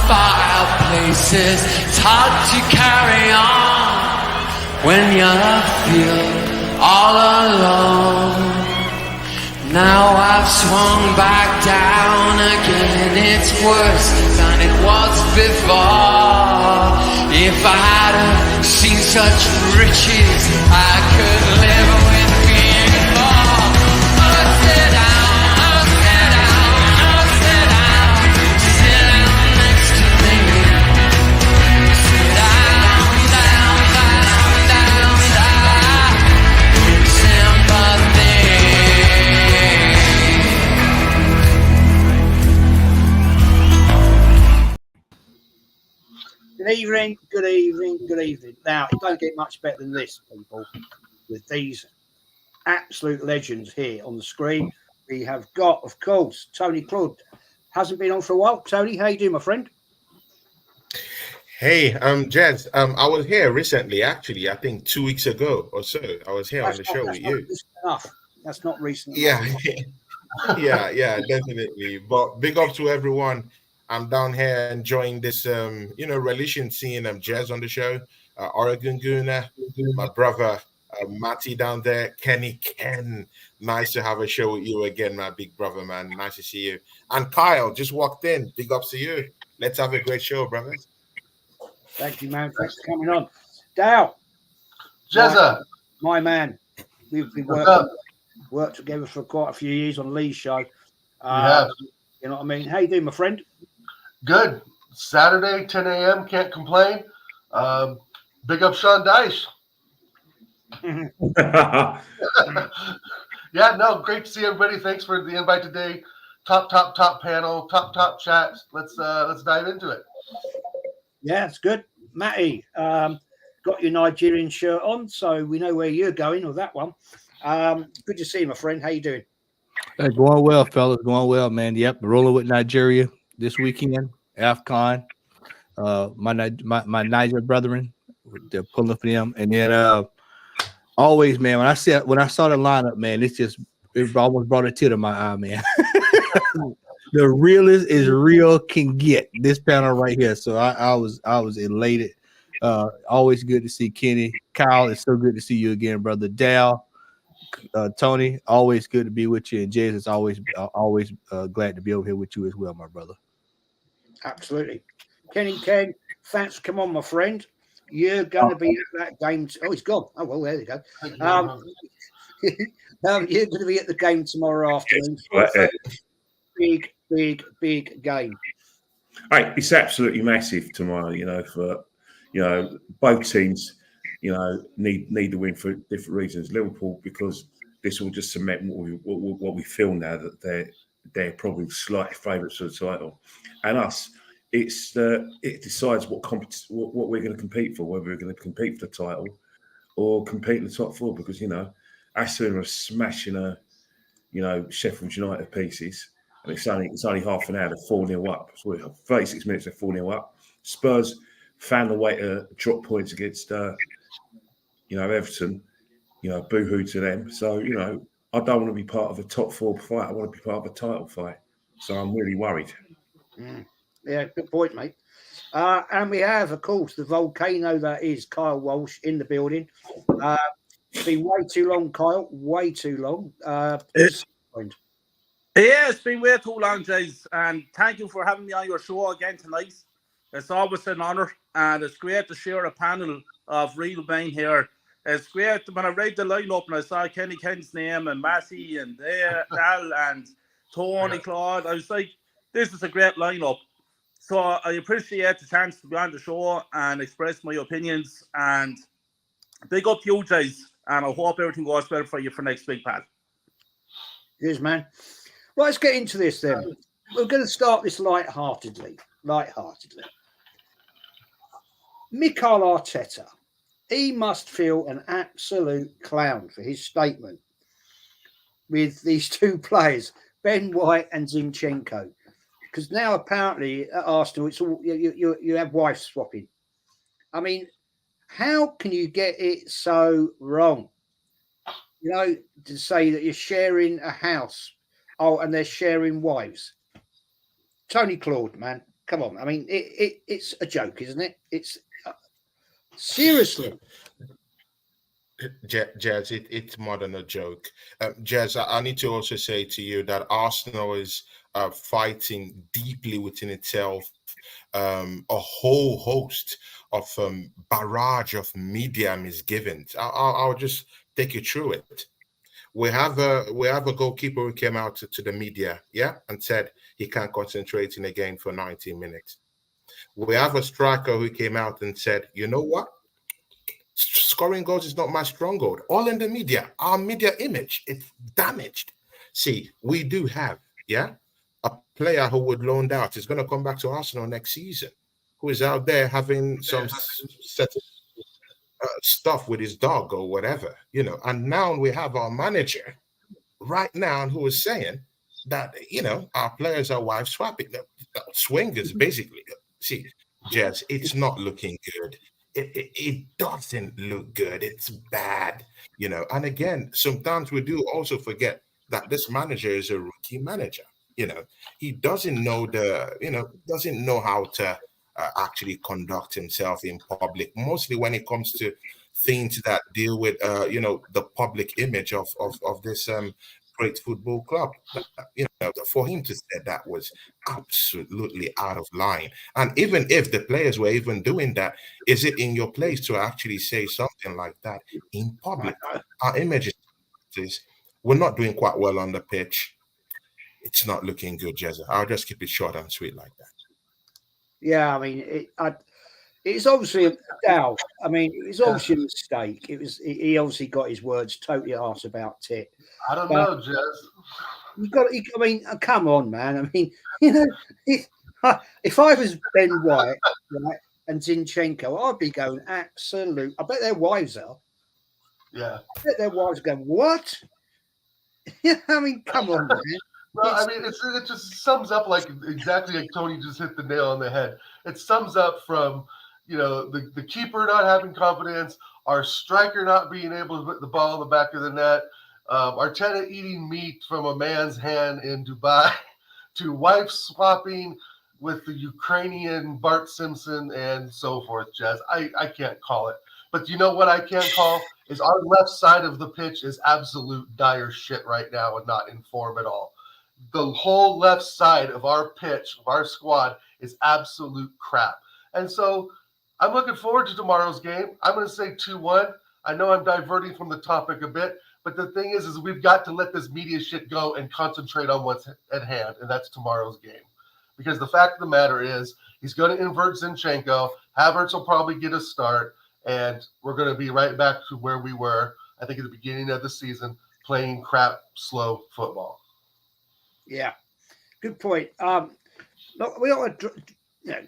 fireplaces. It's hard to carry on when you feel all alone. Now I've swung back down again. It's worse than it was before. If I hadn't seen such riches, I could live with being poor. Oh, sit down, oh, sit down, oh, sit down. Sit down next to me. Sit down, down, down, down, down. Sympathy. Good evening, good evening, good evening. Now, it don't get much better than this, people, with these absolute legends here on the screen. We have got, of course, Tony Claude. Hasn't been on for a while. Tony, how you doing, my friend? Hey, Jez. I was here recently, actually, I think 2 weeks ago or so. I was here on the show with you. Enough. That's not recent. Yeah, yeah, definitely. But big up to everyone. I'm down here enjoying this, relation seeing Jez on the show, Oregon Gooner, my brother Matty down there, Ken. Nice to have a show with you again, my big brother, man. Nice to see you. And Kyle just walked in. Big ups to you. Let's have a great show, brothers. Thank you, man. Thanks for coming on. Dale. Jezza. My man. We've been worked together for quite a few years on Lee's show. Yeah. You know what I mean? How you doing, my friend? Good. Saturday, 10 a.m. Can't complain. Big up Sean Dice. Yeah, no, great to see everybody. Thanks for the invite today. Top panel, top chat. Let's dive into it. Yeah, it's good. Matty, got your Nigerian shirt on, so we know where you're going with that one. Good to see you, my friend. How you doing? Going well, fellas. Going well, man. Yep, rolling with Nigeria this weekend. AFCON. My Niger brethren, they're pulling for them, and then always, man. When I saw the lineup, man, it almost brought a tear to my eye, man. The realest is real can get this panel right here. So I was elated. Always good to see Kenny. Kyle, it's so good to see you again, brother. Dal. Tony, always good to be with you, and Jez, it's always glad to be over here with you as well, my brother. Absolutely. Ken, thanks. Come on, my friend. You're going to be at that game. Oh, he's gone. Oh, well, there you go. You're going to be at the game tomorrow afternoon. Big game. Right, it's absolutely massive tomorrow. For both teams. Need the win for different reasons. Liverpool, because this will just cement what we feel now that they're probably slight favourites for the title, and us. It decides what we're going to compete for, whether we're going to compete for the title or compete in the top four. Because Aston are smashing Sheffield United pieces, and it's only half an hour. They're 4-0 up. So 36 minutes, they're 4-0 up. Spurs found a way to drop points against. Everton, boo-hoo to them. So, I don't want to be part of a top four fight. I want to be part of a title fight. So I'm really worried. Yeah, good point, mate. And we have, of course, the volcano that is Kyle Walsh in the building. It's been way too long, Kyle. Way too long. It's been way too long, Jays. And thank you for having me on your show again tonight. It's always an honour, and it's great to share a panel of real men here. It's great when I read the lineup and I saw Kenny's name and Matty and Dal and Tony, Claude. I was like, this is a great lineup. So I appreciate the chance to be on the show and express my opinions. And big up you guys. And I hope everything goes well for you for next week, Pat. Cheers, man. Well, let's get into this then. We're going to start this lightheartedly. Mikel Arteta. He must feel an absolute clown for his statement with these two players, Ben White and Zinchenko. Because now apparently at Arsenal, it's all you have wife swapping. I mean, how can you get it so wrong? To say that you're sharing a house, and they're sharing wives. Tony Claude, man, Come on. I mean, it's a joke, isn't it? It's seriously. Jazz, it's more than a joke. Jazz, I need to also say to you that Arsenal is fighting deeply within itself a whole host of barrage of media misgivings. I'll just take you through it. We have a goalkeeper who came out to the media, yeah, and said he can't concentrate in a game for 90 minutes. We have a striker who came out and said, you know what? Scoring goals is not my stronghold. All in the media, our media image, it's damaged. See, we do have, yeah, a player who would loaned out is going to come back to Arsenal next season, who is out there having some set stuff with his dog or whatever, you know. And now we have our manager right now who is saying that, you know, our players are wife swapping, swingers, basically. See, Jess, it's not looking good. It doesn't look good. It's bad, you know. And again, sometimes we do also forget that this manager is a rookie manager. You know, he doesn't know doesn't know how to actually conduct himself in public. Mostly when it comes to things that deal with, the public image of this great football club. You know, for him to say that was absolutely out of line. And even if the players were even doing that, is it in your place to actually say something like that in public? Our image is we're not doing quite well on the pitch. It's not looking good, Jezza. I'll just keep it short and sweet like that. Yeah, I mean, it's obviously a doubt. I mean, it was obviously a mistake. He obviously got his words totally arse about tit. I don't know, Jez. I mean, come on, man. I mean, you know, if I was Ben White, right, and Zinchenko, I'd be going absolute. I bet their wives are. Yeah. I bet their wives are going, what? Yeah, I mean, come on, man. Well, I mean, it just sums up like exactly like Tony just hit the nail on the head. It sums up from, you know, the keeper not having confidence, our striker not being able to put the ball in the back of the net, Arteta eating meat from a man's hand in Dubai, to wife swapping with the Ukrainian Bart Simpson and so forth, Jazz. I can't call it. But you know what I can call is our left side of the pitch is absolute dire shit right now and not in form at all. The whole left side of our pitch, of our squad, is absolute crap. And so I'm looking forward to tomorrow's game. I'm going to say 2-1. I know I'm diverting from the topic a bit, but the thing is we've got to let this media shit go and concentrate on what's at hand, and that's tomorrow's game. Because the fact of the matter is he's going to invert Zinchenko. Havertz will probably get a start, and we're going to be right back to where we were, I think, at the beginning of the season, playing crap, slow football. Yeah, good point. Look, we ought to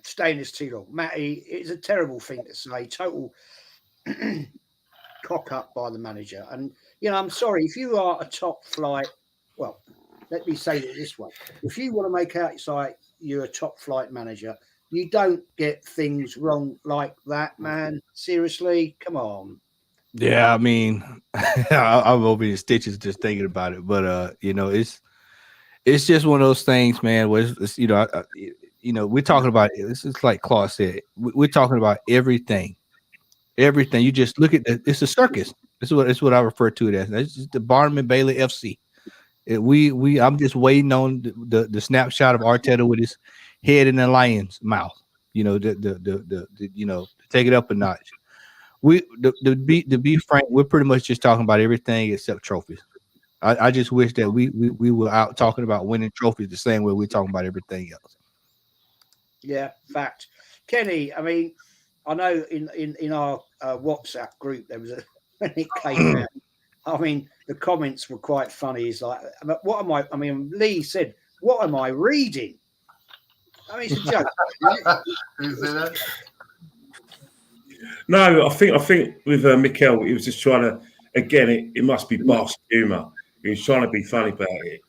stay in this too long. Matty, it's a terrible thing to say. Total cock up by the manager. And, you know, I'm sorry, if you are a top flight, well, let me say it this way. If you want to make out it's like you're a top flight manager, you don't get things wrong like that, man. Seriously, come on. Yeah, I mean, I'm over in stitches just thinking about it. But, you know, it's just one of those things, man, where it's we're talking about it. It's like Claude said, we're talking about everything. Everything. You just look at it's a circus. It's what I refer to it as. It's just the Barnum and Bailey FC. I'm just waiting on the snapshot of Arteta with his head in the lion's mouth. You know, to take it up a notch. To be frank, we're pretty much just talking about everything except trophies. I just wish that we were out talking about winning trophies the same way we're talking about everything else. Yeah, fact. Kenny, I mean, I know in our WhatsApp group there was when it came out. I mean, the comments were quite funny. It's like, what am I? I mean, Lee said, "What am I reading?" I mean, it's a joke. Did you say that? No, I think with Mikel, he was just trying to. Again, it must be bastard humour. He was trying to be funny about it.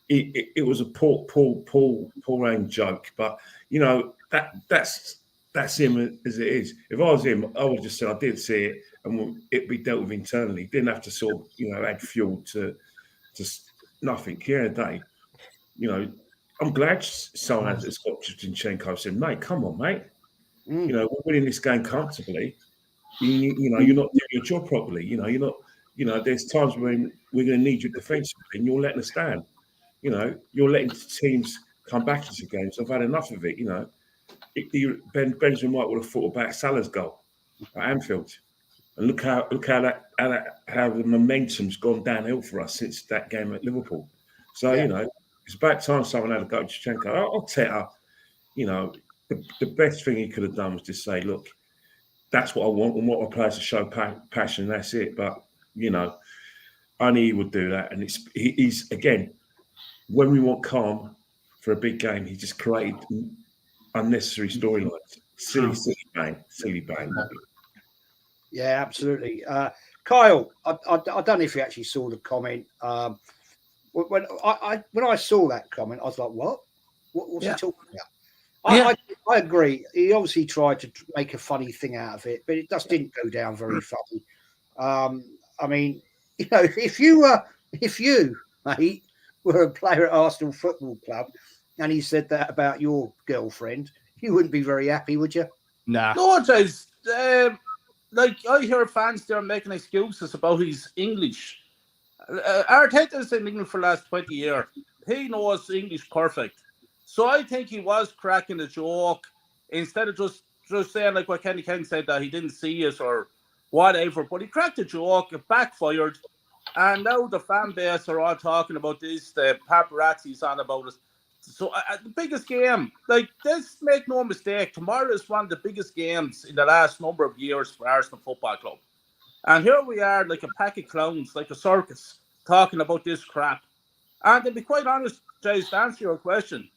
It was a poor aimed joke, but you know that's him as it is. If I was him, I would just say I did see it, and it'd be dealt with internally. Didn't have to sort of add fuel to just nothing. Here a day, I'm glad someone has got Zinchenko said, mate, come on, mate. Mm. You know, we're winning this game comfortably. You know, you're not doing your job properly. You know, you're not. You know, there's times when we're going to need you defensively, and you're letting us down. You know, you're letting teams come back into games. I've had enough of it. You know, Benjamin White would have thought about Salah's goal at Anfield, and look how the momentum's gone downhill for us since that game at Liverpool. So you know, it's about time someone had a go at Zinchenko. Arteta, you know, the best thing he could have done was just say, look, that's what I want. And what my players to show passion. That's it. But you know, only he would do that. And he's again, when we want calm for a big game, he just created unnecessary storylines. Silly bang. Yeah, absolutely. Kyle, I don't know if you actually saw the comment. When I saw that comment, I was like, what's he talking about? I agree. He obviously tried to make a funny thing out of it, but it just didn't go down very funny. I mean, you know, if you, mate, were a player at Arsenal Football Club and he said that about your girlfriend, you wouldn't be very happy, would you? Nah. No, James. Like I hear fans there making excuses about his English. Arteta's in England for the last 20 years. He knows English perfect. So I think he was cracking a joke instead of just saying like what Kenny Ken said that he didn't see it or whatever. But he cracked a joke, it backfired, and now the fan base are all talking about this. The paparazzi's on about it. So the biggest game, like let's make no mistake, tomorrow is one of the biggest games in the last number of years for Arsenal Football Club. And here we are, like a pack of clowns, like a circus, talking about this crap. And to be quite honest, Jace, to answer your question,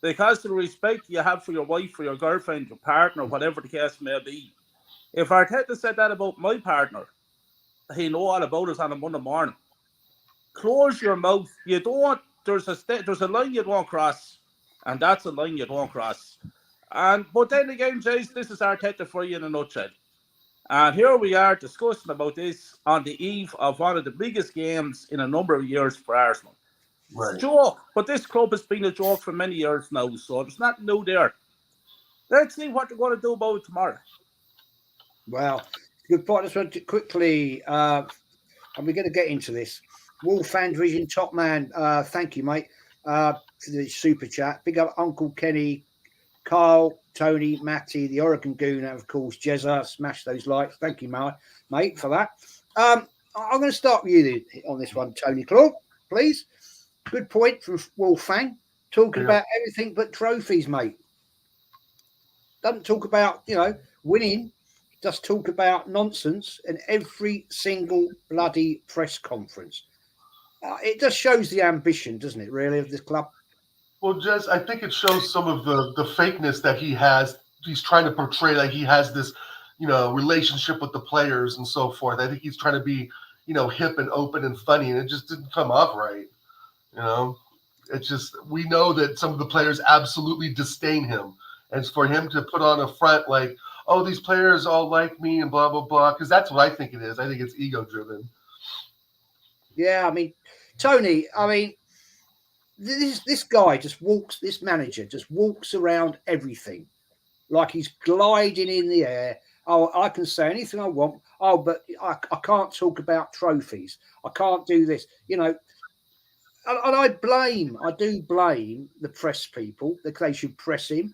because of the respect you have for your wife, for your girlfriend, your partner, whatever the case may be, if Arteta said that about my partner, he know all about it on a Monday morning. Close your mouth. You don't. There's a line you don't cross, and that's a line you don't cross. But then again, Jace, this is Arteta for you in a nutshell. And here we are discussing about this on the eve of one of the biggest games in a number of years for Arsenal. Right. Joke, but this club has been a joke for many years now, so there's nothing new there. Let's see what they're going to do about it tomorrow. Well, good point. I just want to quickly, and we're going to get into this. Wolf Fan Division Top Man, thank you, mate, for the super chat. Big up Uncle Kenny, Kyle, Tony, Matty, the Oregon Gooner, of course, Jezza. Smash those likes. Thank you, mate, for that. I'm going to start with you on this one, Tony Claude, please. Good point from Wolf Fang. Talking about everything but trophies, mate. Doesn't talk about, you know, winning. Just talk about nonsense in every single bloody press conference. It just shows the ambition, doesn't it, really, of this club? Well, Jez, I think it shows some of the fakeness that he has. He's trying to portray like he has this, you know, relationship with the players and so forth. I think he's trying to be, you know, hip and open and funny, and it just didn't come off right. You know, it's just, we know that some of the players absolutely disdain him. And for him to put on a front like, oh, these players all like me and blah, blah, blah, because that's what I think it is. I think it's ego-driven. Yeah, I mean, Tony, I mean, this guy just walks, this manager just walks around everything like he's gliding in the air. Oh, I can say anything I want. Oh, but I can't talk about trophies. I can't do this. You know, and I do blame the press people that they should press him.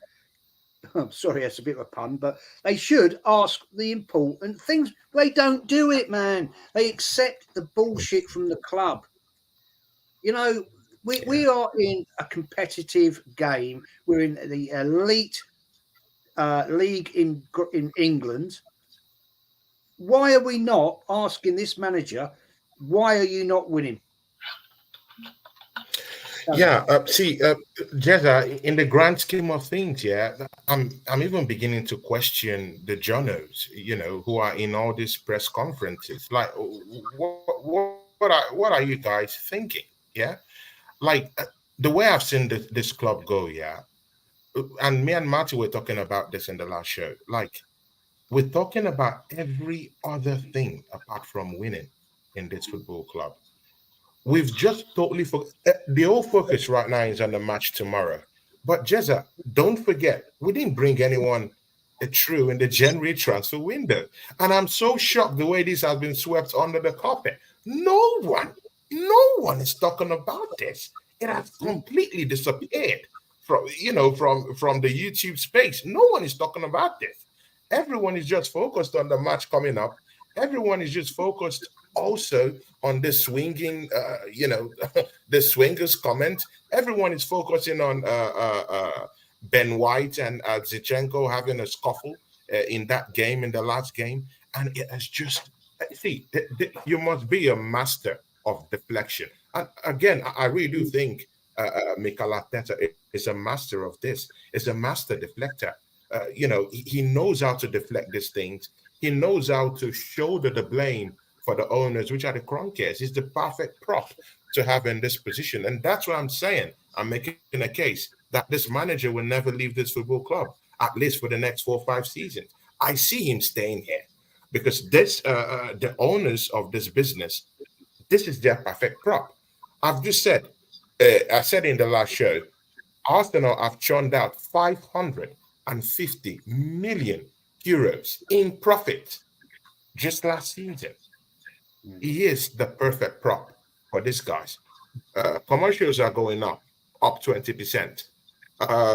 I'm sorry, that's a bit of a pun, but they should ask the important things. They don't do it, man. They accept the bullshit from the club. You know, we are in a competitive game. We're in the elite league in England. Why are we not asking this manager, why are you not winning? Yeah, Jezza, in the grand scheme of things, I'm even beginning to question the journos, you know, who are in all these press conferences. Like, what are you guys thinking? Yeah, like the way I've seen this club go, and me and Marty were talking about this in the last show. Like, we're talking about every other thing apart from winning in this football club. we've just totally the whole focus right now is on the match tomorrow. But Jezza, don't forget, we didn't bring anyone through in the January transfer window. And I'm so shocked the way this has been swept under the carpet. No one is talking about this. It has completely disappeared from the YouTube space. No one is talking about this. Everyone is just focused on the match coming up. Everyone is just focused also on the swinging, the swingers comment. Everyone is focusing on Ben White and Zichenko having a scuffle in that game, in the last game. And it has just, see, you must be a master of deflection. And again, I really do think Mikel Arteta is a master of this. Is a master deflector. He knows how to deflect these things. He knows how to shoulder the blame for the owners, which are the Kroenkes. He's the perfect prop to have in this position. And that's what I'm saying. I'm making a case that this manager will never leave this football club, at least for the next 4 or 5 seasons. I see him staying here because the owners of this business, this is their perfect prop. I've just said, I said in the last show, Arsenal have churned out 550 million euros in profit just last season. He is the perfect prop for these guys. Commercials are going up 20%.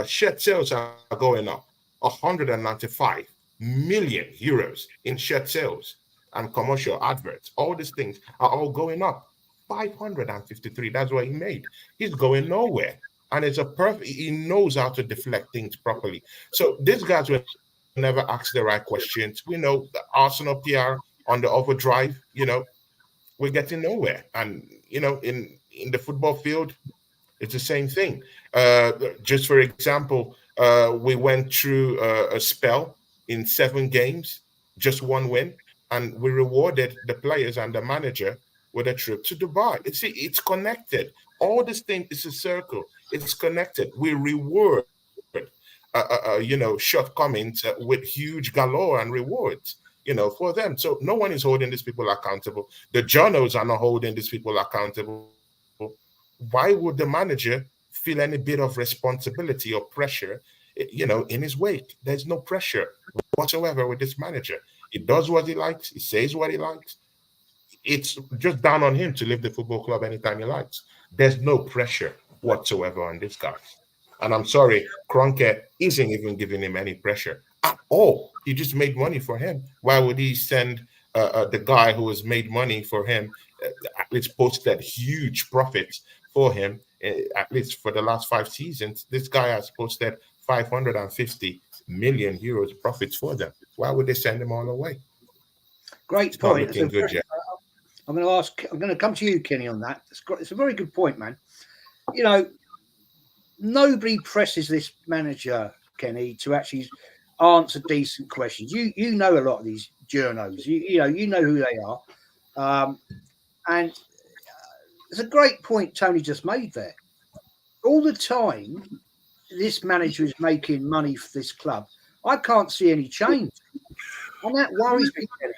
Shirt sales are going up 195 million euros in shirt sales and commercial adverts. All these things are all going up. 553, that's what he made. He's going nowhere. And it's he knows how to deflect things properly. So these guys will never ask the right questions. We know the Arsenal PR on the overdrive, we're getting nowhere. And, in the football field, it's the same thing. Just for example, we went through a spell in 7 games, just 1 win, and we rewarded the players and the manager with a trip to Dubai. See, it's connected. All this thing is a circle. It's connected. We reward, shortcomings with huge galore and rewards, for them. So no one is holding these people accountable. The journals are not holding these people accountable. Why would the manager feel any bit of responsibility or pressure, in his wake? There's no pressure whatsoever with this manager. He does what he likes. He says what he likes. It's just down on him to leave the football club anytime he likes. There's no pressure whatsoever on this guy. And I'm sorry, Kroenke isn't even giving him any pressure at all. He just made money for him. Why would he send the guy who has made money for him, at least posted huge profits for him, at least for the last 5 seasons? This guy has posted 550 million euros profits for them. Why would they send him all away? Great point. I'm going to come to you, Kenny, on that. It's a very good point, man. Nobody presses this manager, Kenny, to actually answer decent questions. You know a lot of these journos. You know who they are. And it's a great point Tony just made there. All the time, this manager is making money for this club. I can't see any change. And that worries me, Kenny.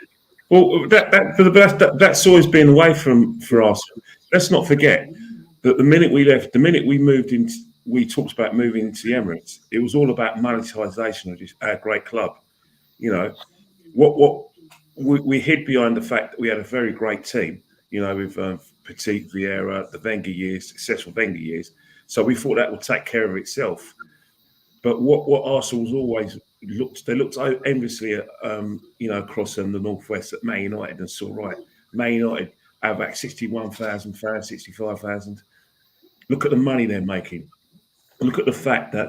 Well, that's always been away for us. Let's not forget that the minute we left, the minute we moved in, we talked about moving into the Emirates. It was all about monetisation of our great club. What we hid behind the fact that we had a very great team. With Petit, Vieira, the Wenger years, successful Wenger years. So we thought that would take care of itself. But what Arsenal's always looked enviously at, across the northwest at Man United and saw, right, Man United have about 61,000 fans, 65,000. Look at the money they're making. Look at the fact that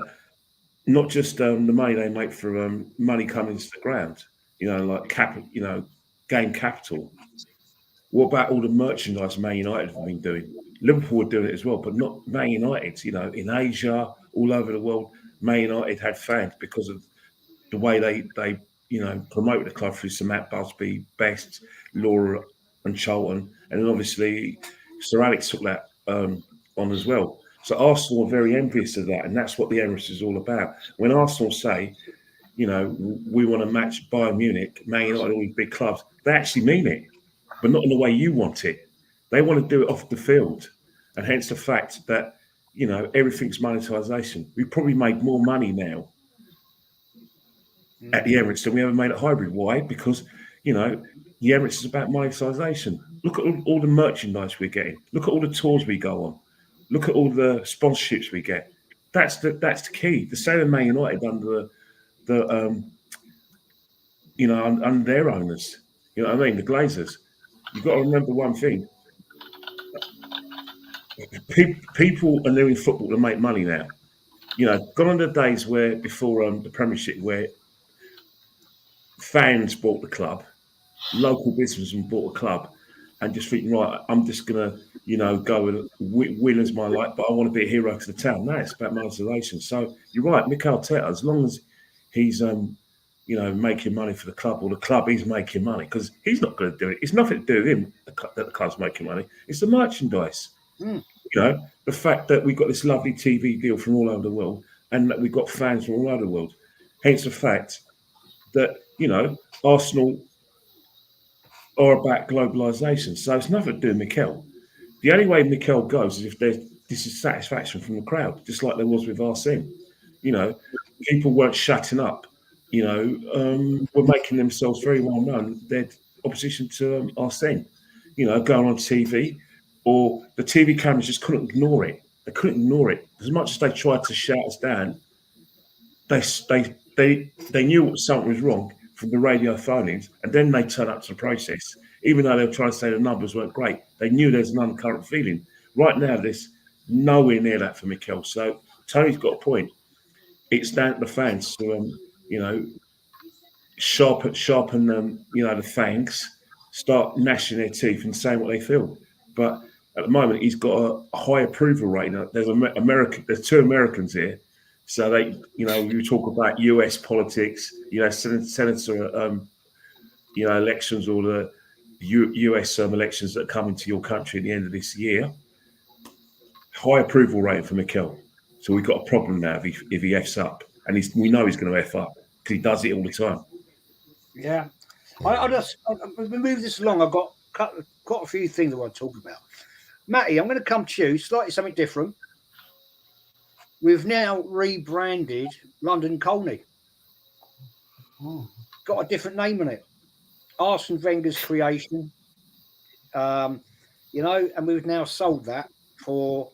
not just the money they make for money coming to the ground, like game capital. What about all the merchandise Man United have been doing? Liverpool were doing it as well, but not Man United. In Asia, all over the world, Man United had fans because of the way they promote the club through Sir Matt Busby, Best, Laura and Charlton. And then obviously Sir Alex took that on as well. So Arsenal are very envious of that. And that's what the Emirates is all about. When Arsenal say, we want to match Bayern Munich, Man United, all these big clubs, they actually mean it, but not in the way you want it. They want to do it off the field, and hence the fact that everything's monetisation. We probably make more money now at the Emirates than we ever made at Highbury. Why? Because the Emirates is about monetisation. Look at all the merchandise we're getting. Look at all the tours we go on. Look at all the sponsorships we get. That's the key. The same with Man United under under their owners. You know what I mean? The Glazers. You've got to remember one thing. People are doing football to make money now. Gone on the days where before the Premiership, where fans bought the club, local businessmen bought a club, and just thinking, right, I'm just gonna, go and win as my life, but I want to be a hero to the town. No, it's about monetisation. So you're right, Mikel Arteta, as long as he's making money for the club, or the club is making money, because he's not going to do it. It's nothing to do with him that the club's making money. It's the merchandise. The fact that we've got this lovely TV deal from all over the world, and that we've got fans from all over the world. Hence the fact that Arsenal are about globalisation. So it's nothing to do with Mikel. The only way Mikel goes is if there's dissatisfaction from the crowd, just like there was with Arsene. People weren't shutting up. Were making themselves very well known. They're opposition to Arsene. Going on TV, or the TV cameras just couldn't ignore it. They couldn't ignore it. As much as they tried to shout us down, they knew something was wrong from the radio phone-ins, and then they turned up to the process. Even though they were trying to say the numbers weren't great, they knew there's an undercurrent feeling. Right now, there's nowhere near that for Mikel. So Tony's got a point. It's down to the fans to, sharpen the fangs, start gnashing their teeth and saying what they feel. But at the moment, he's got a high approval rating. There's two Americans here. So they, you talk about US politics, senator, elections, or the US elections that come into your country at the end of this year. High approval rating for Mikel. So we've got a problem now if he F's up, and we know he's going to F up because he does it all the time. Yeah, we move this along. I've got quite a few things I want to talk about. Matty, I'm going to come to you. Slightly something different. We've now rebranded London Colney. Got a different name on it. Arsene Wenger's creation. And we've now sold that for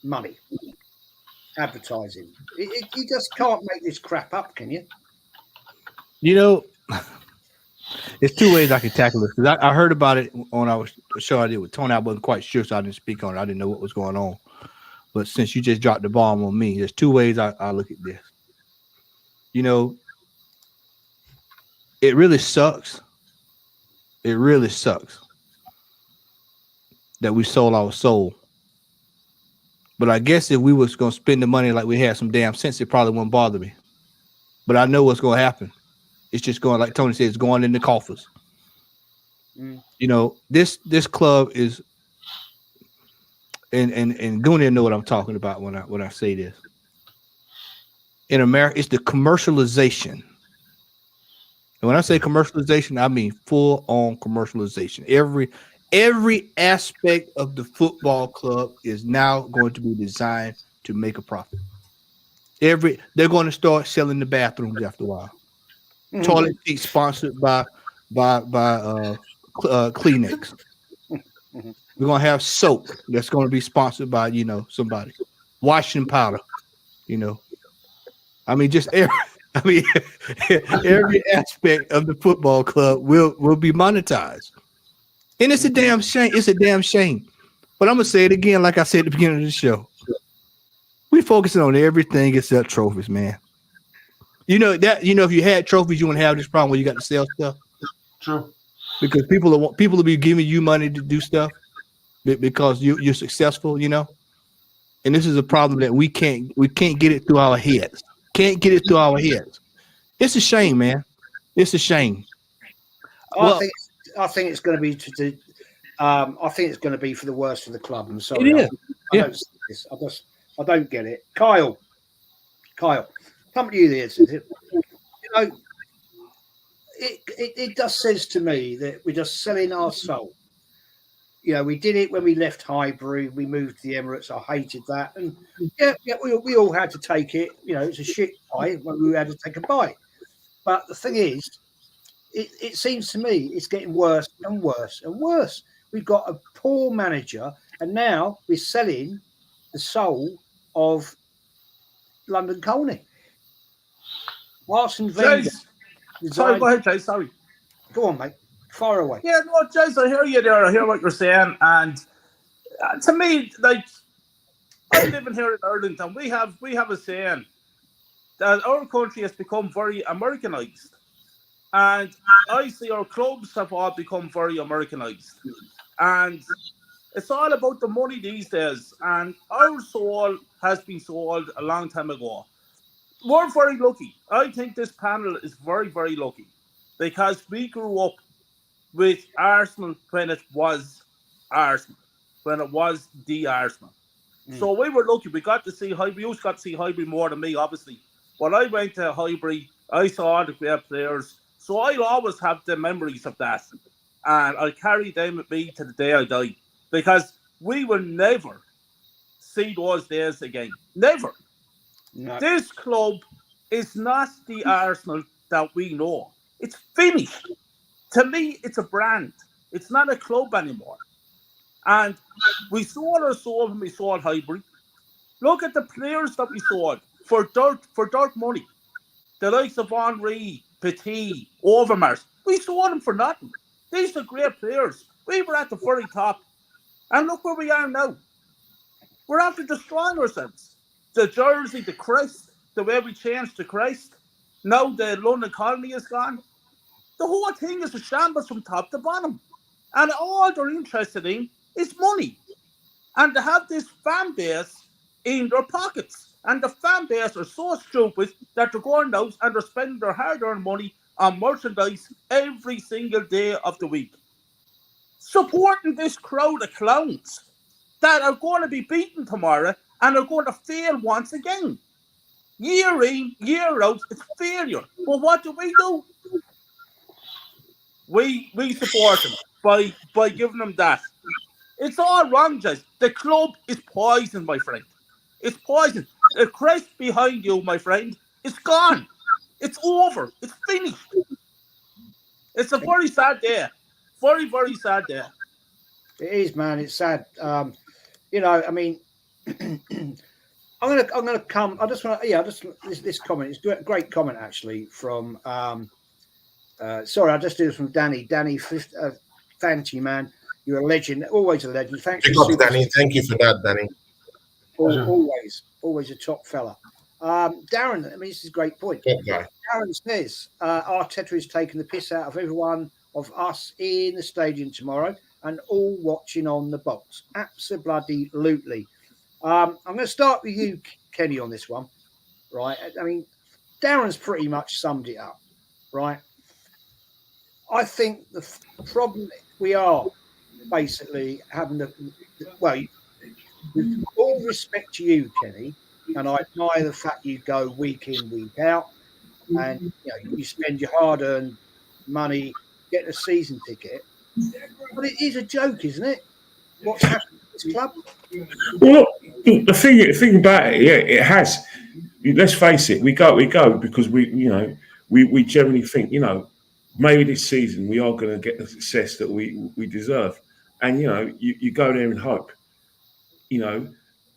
money. Advertising. You just can't make this crap up, can you? There's two ways I can tackle this. Because I heard about it on our show I did with Tony. I wasn't quite sure, so I didn't speak on it. I didn't know what was going on. But since you just dropped the bomb on me, there's two ways I look at this. It really sucks. It really sucks that we sold our soul. But I guess if we was going to spend the money like we had some damn sense, it probably wouldn't bother me. But I know what's going to happen. It's just going, like Tony said, it's going in the coffers. This club is, and Goonie know what I'm talking about when I say this. In America, it's the commercialization. And when I say commercialization, I mean full-on commercialization. Every aspect of the football club is now going to be designed to make a profit. They're going to start selling the bathrooms after a while. Toilet seats sponsored by Kleenex. We're gonna have soap that's gonna be sponsored by somebody. Washing powder, I mean, just every aspect of the football club will be monetized, and it's a damn shame. It's a damn shame. But I'm gonna say it again, like I said at the beginning of the show. We focusing on everything except trophies, man. If you had trophies, you wouldn't have this problem where you got to sell stuff. True. Because people will be giving you money to do stuff because you're successful, And this is a problem that we can't get it through our heads. Can't get it through our heads. It's a shame, man. It's a shame. I think it's going to be I think it's going to be for the worst for the club. I'm sorry. It is. I don't get it. Kyle, come to you there. It just says to me that we're just selling our soul. we did it when we left Highbury. We moved to the Emirates. I hated that, and we all had to take it. It's a shit bite when we had to take a bite. But the thing is, it seems to me it's getting worse and worse and worse. We've got a poor manager, and now we're selling the soul of London Colney. Arsene Wenger. Sorry, go ahead, Jay. Sorry. Go on, mate. Fire away. Yeah, no, Jay, I hear you there. I hear what you're saying. And to me, like, I'm living here in Ireland, and we have a saying that our country has become very Americanized. And I see our clubs have all become very Americanized. And it's all about the money these days. And our soul has been sold a long time ago. We're very lucky. I think this panel is very, very lucky because we grew up with Arsenal when it was Arsenal, when it was the Arsenal. So we were lucky. We got to see Highbury. You got to see Highbury more than me, obviously. When I went to Highbury, I saw the great players. So I'll always have the memories of that. And I'll carry them with me to the day I die. Because we will never see those days again. Never. No. This club is not the Arsenal that we know. It's finished. To me, it's a brand. It's not a club anymore. And we sold our soul when we sold Highbury. Look at the players that we sold for dirt money. The likes of Henry, Petit, Overmars. We sold them for nothing. These are great players. We were at the very top. And look where we are now. We're after destroying ourselves. The jersey, the crest, the way we changed the crest. Now the London Colony is gone. The whole thing is a shambles from top to bottom. And all they're interested in is money. And to have this fan base in their pockets. And the fan base are so stupid that they're going out and they're spending their hard-earned money on merchandise every single day of the week. Supporting this crowd of clowns that are going to be beaten tomorrow and are going to fail once again. Year in, year out, it's failure. But what do? We support them by giving them that. It's all wrong, Jess. The club is poison, my friend. It's poison. The crest behind you, my friend, is gone. It's over. It's finished. It's a very sad day. Very, very sad day. It is, man. It's sad. I mean, I'm gonna come. I just want to. This comment. It's a great comment actually from. Sorry, I just do this from Danny. Danny, thank you, man. You're a legend. Always a legend. Thanks, Danny. Thank you for that, Danny. Always a top fella. Darren, I mean, this is a great point. Okay. Darren says Arteta is taking the piss out of everyone of us in the stadium tomorrow and all watching on the box. Absolutely. I'm going to start with you, Kenny, on this one. Right? I mean, Darren's pretty much summed it up. Right? I think the problem we are basically having with all respect to you, Kenny, and I admire the fact you go week in, week out, and you spend your hard-earned money getting a season ticket. But it is a joke, isn't it? What's happened to this club? Well, look, the thing about it, it has. Let's face it, we go because we generally think, maybe this season we are going to get the success that we deserve, and you go there and hope,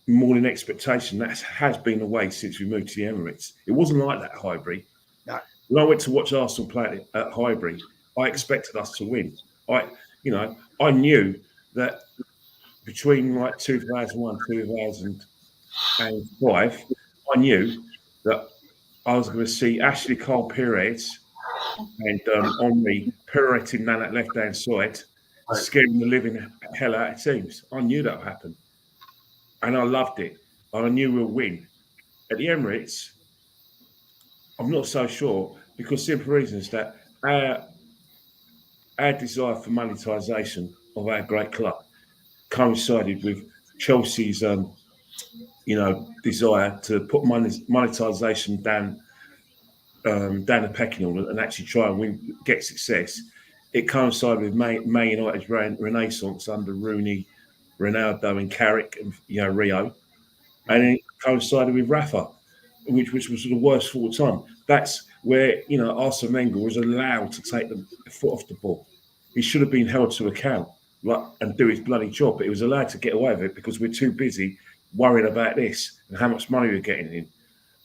more than expectation. That has been the way since we moved to the Emirates. It wasn't like that at Highbury. No. When I went to watch Arsenal play at Highbury, I expected us to win. I knew that between 2001, 2005, I knew that I was going to see Ashley Cole Perez and Henry pirouetting down that left-hand side, scaring the living hell out of teams. I knew that would happen. And I loved it. I knew we'll win. At the Emirates, I'm not so sure because simple reasons that our desire for monetisation of our great club coincided with Chelsea's, desire to put monetisation down the pecking order and actually try and get success. it coincided with Man United's renaissance under Rooney, Ronaldo, and Carrick, and Rio, and it coincided with Rafa, which was the worst of all time. That's where Arsene Wenger was allowed to take the foot off the ball. He should have been held to account, and do his bloody job, but he was allowed to get away with it because we're too busy worrying about this and how much money we're getting in,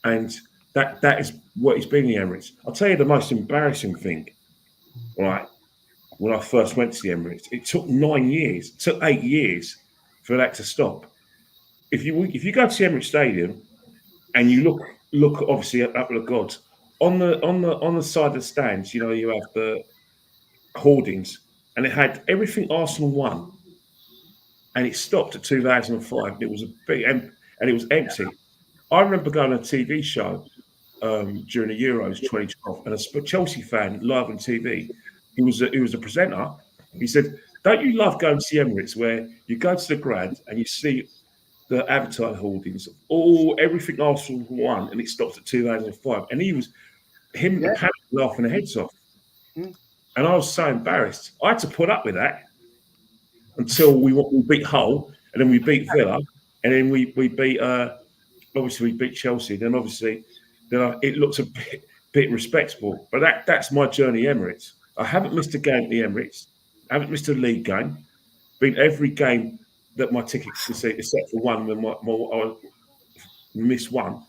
and that is what he's been in the Emirates. I'll tell you the most embarrassing thing, right? When I first went to the Emirates, it took 9 years, it took 8 years for that to stop. If you go to the Emirates Stadium and you look obviously up at the gods on the side of the stands, you have the hoardings, and it had everything Arsenal won, and it stopped at 2005. It was and it was empty. I remember going to a TV show during the Euros 2012, and a Chelsea fan live on TV. He was a presenter. He said, "Don't you love going to the Emirates where you go to the ground and you see the advertising holdings, everything Arsenal won, and it stops at 2005?" And apparently laughing their heads off. And I was so embarrassed. I had to put up with that until we beat Hull, and then we beat Villa, and then we beat obviously we beat Chelsea. Then obviously it looks a bit respectable. But that's my journey, Emirates. I haven't missed a game at the Emirates. I haven't missed a league game. Been every game that my ticket to see, except for one when I missed one.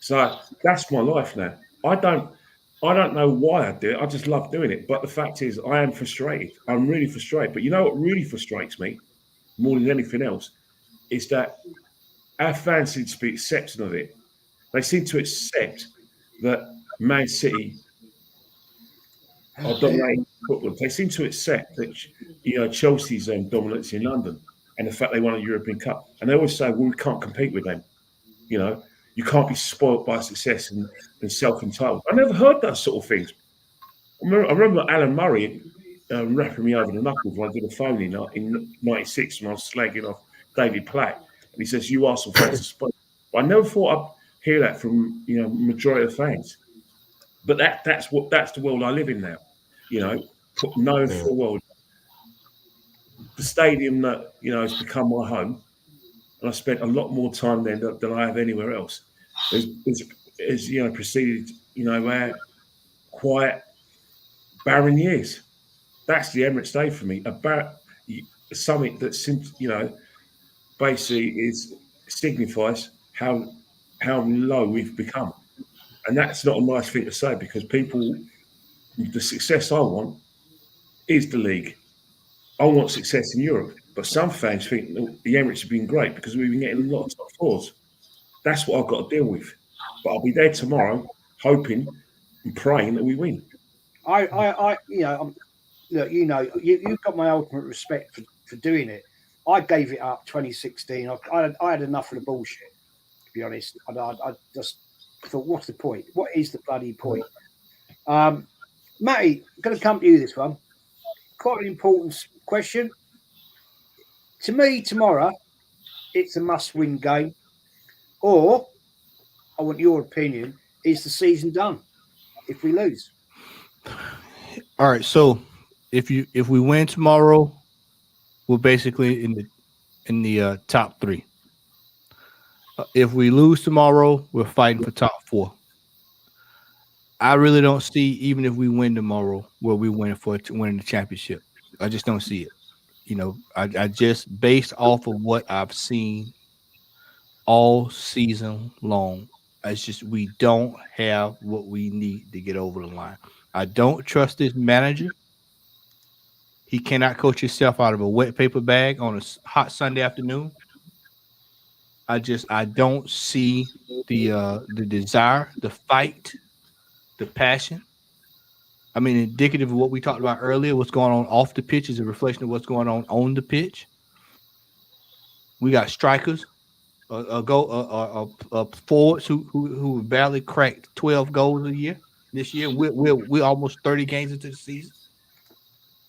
So that's my life now. I don't know why I do it. I just love doing it. But the fact is, I am frustrated. I'm really frustrated. But you know what really frustrates me more than anything else is that our fans seem to be accepting of it. They seem to accept that Man City are dominating football. They seem to accept that Chelsea's dominance in London and the fact they won a European Cup. And they always say, "Well, we can't compete with them." You can't be spoilt by success and self-entitled. I never heard that sort of things. I remember Alan Murray rapping me over the knuckles when I did a phone in '96 when I was slagging off David Platt. And he says, "You Arsenal fans are spoiled." But I never thought I'd hear that from majority of fans. But that's the world I live in now. Known for the world. The stadium that has become my home, and I spent a lot more time there than I have anywhere else. Is preceded our quiet, barren years. That's the Emirates Day for me. Something that basically signifies how low we've become. And that's not a nice thing to say because the success I want is the league. I want success in Europe. But some fans think the Emirates have been great because we've been getting a lot of top fours. That's what I've got to deal with. But I'll be there tomorrow hoping and praying that we win. You've got my ultimate respect for doing it. I gave it up 2016. I had enough of the bullshit, to be honest. I just thought, what's the point? What is the bloody point? Matty, I'm going to come to you this one. Quite an important question. To me, tomorrow, it's a must-win game. Or, I want your opinion, is the season done if we lose? All right, so if we win tomorrow, we're basically in the top three. If we lose tomorrow, we're fighting for top four. I really don't see, even if we win tomorrow, where we win for winning the championship. I just don't see it. I just, based off of what I've seen all season long, it's just we don't have what we need to get over the line. I don't trust this manager. He cannot coach himself out of a wet paper bag on a hot Sunday afternoon. I don't see the desire, the fight, the passion. I mean, indicative of what we talked about earlier, what's going on off the pitch is a reflection of what's going on the pitch. We got strikers, forwards who barely cracked 12 goals a year. This year, we're almost 30 games into the season.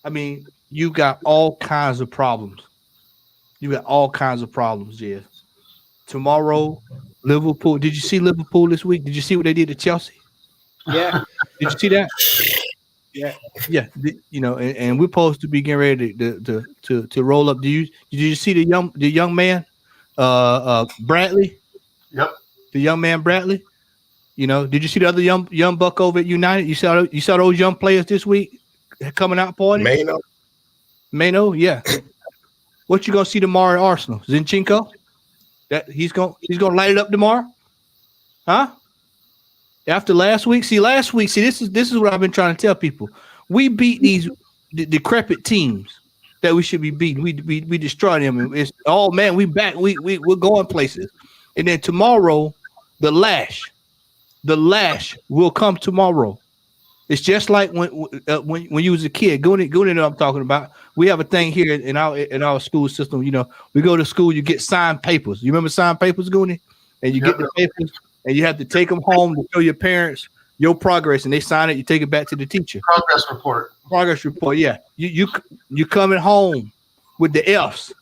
I mean, you got all kinds of problems. Jeff. Tomorrow, Liverpool. Did you see Liverpool this week? Did you see what they did to Chelsea? Yeah. Did you see that? Yeah, and we're supposed to be getting ready to roll up. Did you see the young man, Bradley? Yep. The young man Bradley. Did you see the other young buck over at United? You saw those young players this week coming out party. Mano, yeah. What you gonna see tomorrow at Arsenal? Zinchenko? That he's gonna light it up tomorrow, huh? After last week, this is what I've been trying to tell people. We beat these decrepit teams that we should be beating. We destroy them. And it's man, we back. We're going places. And then tomorrow, the lash will come tomorrow. It's just like when you was a kid. Goonie know what I'm talking about. We have a thing here in our school system. We go to school, you get signed papers. You remember signed papers, Goonie? And you get the papers, and you have to take them home to show your parents your progress, and they sign it. You take it back to the teacher. Progress report. Yeah. You coming home with the F's,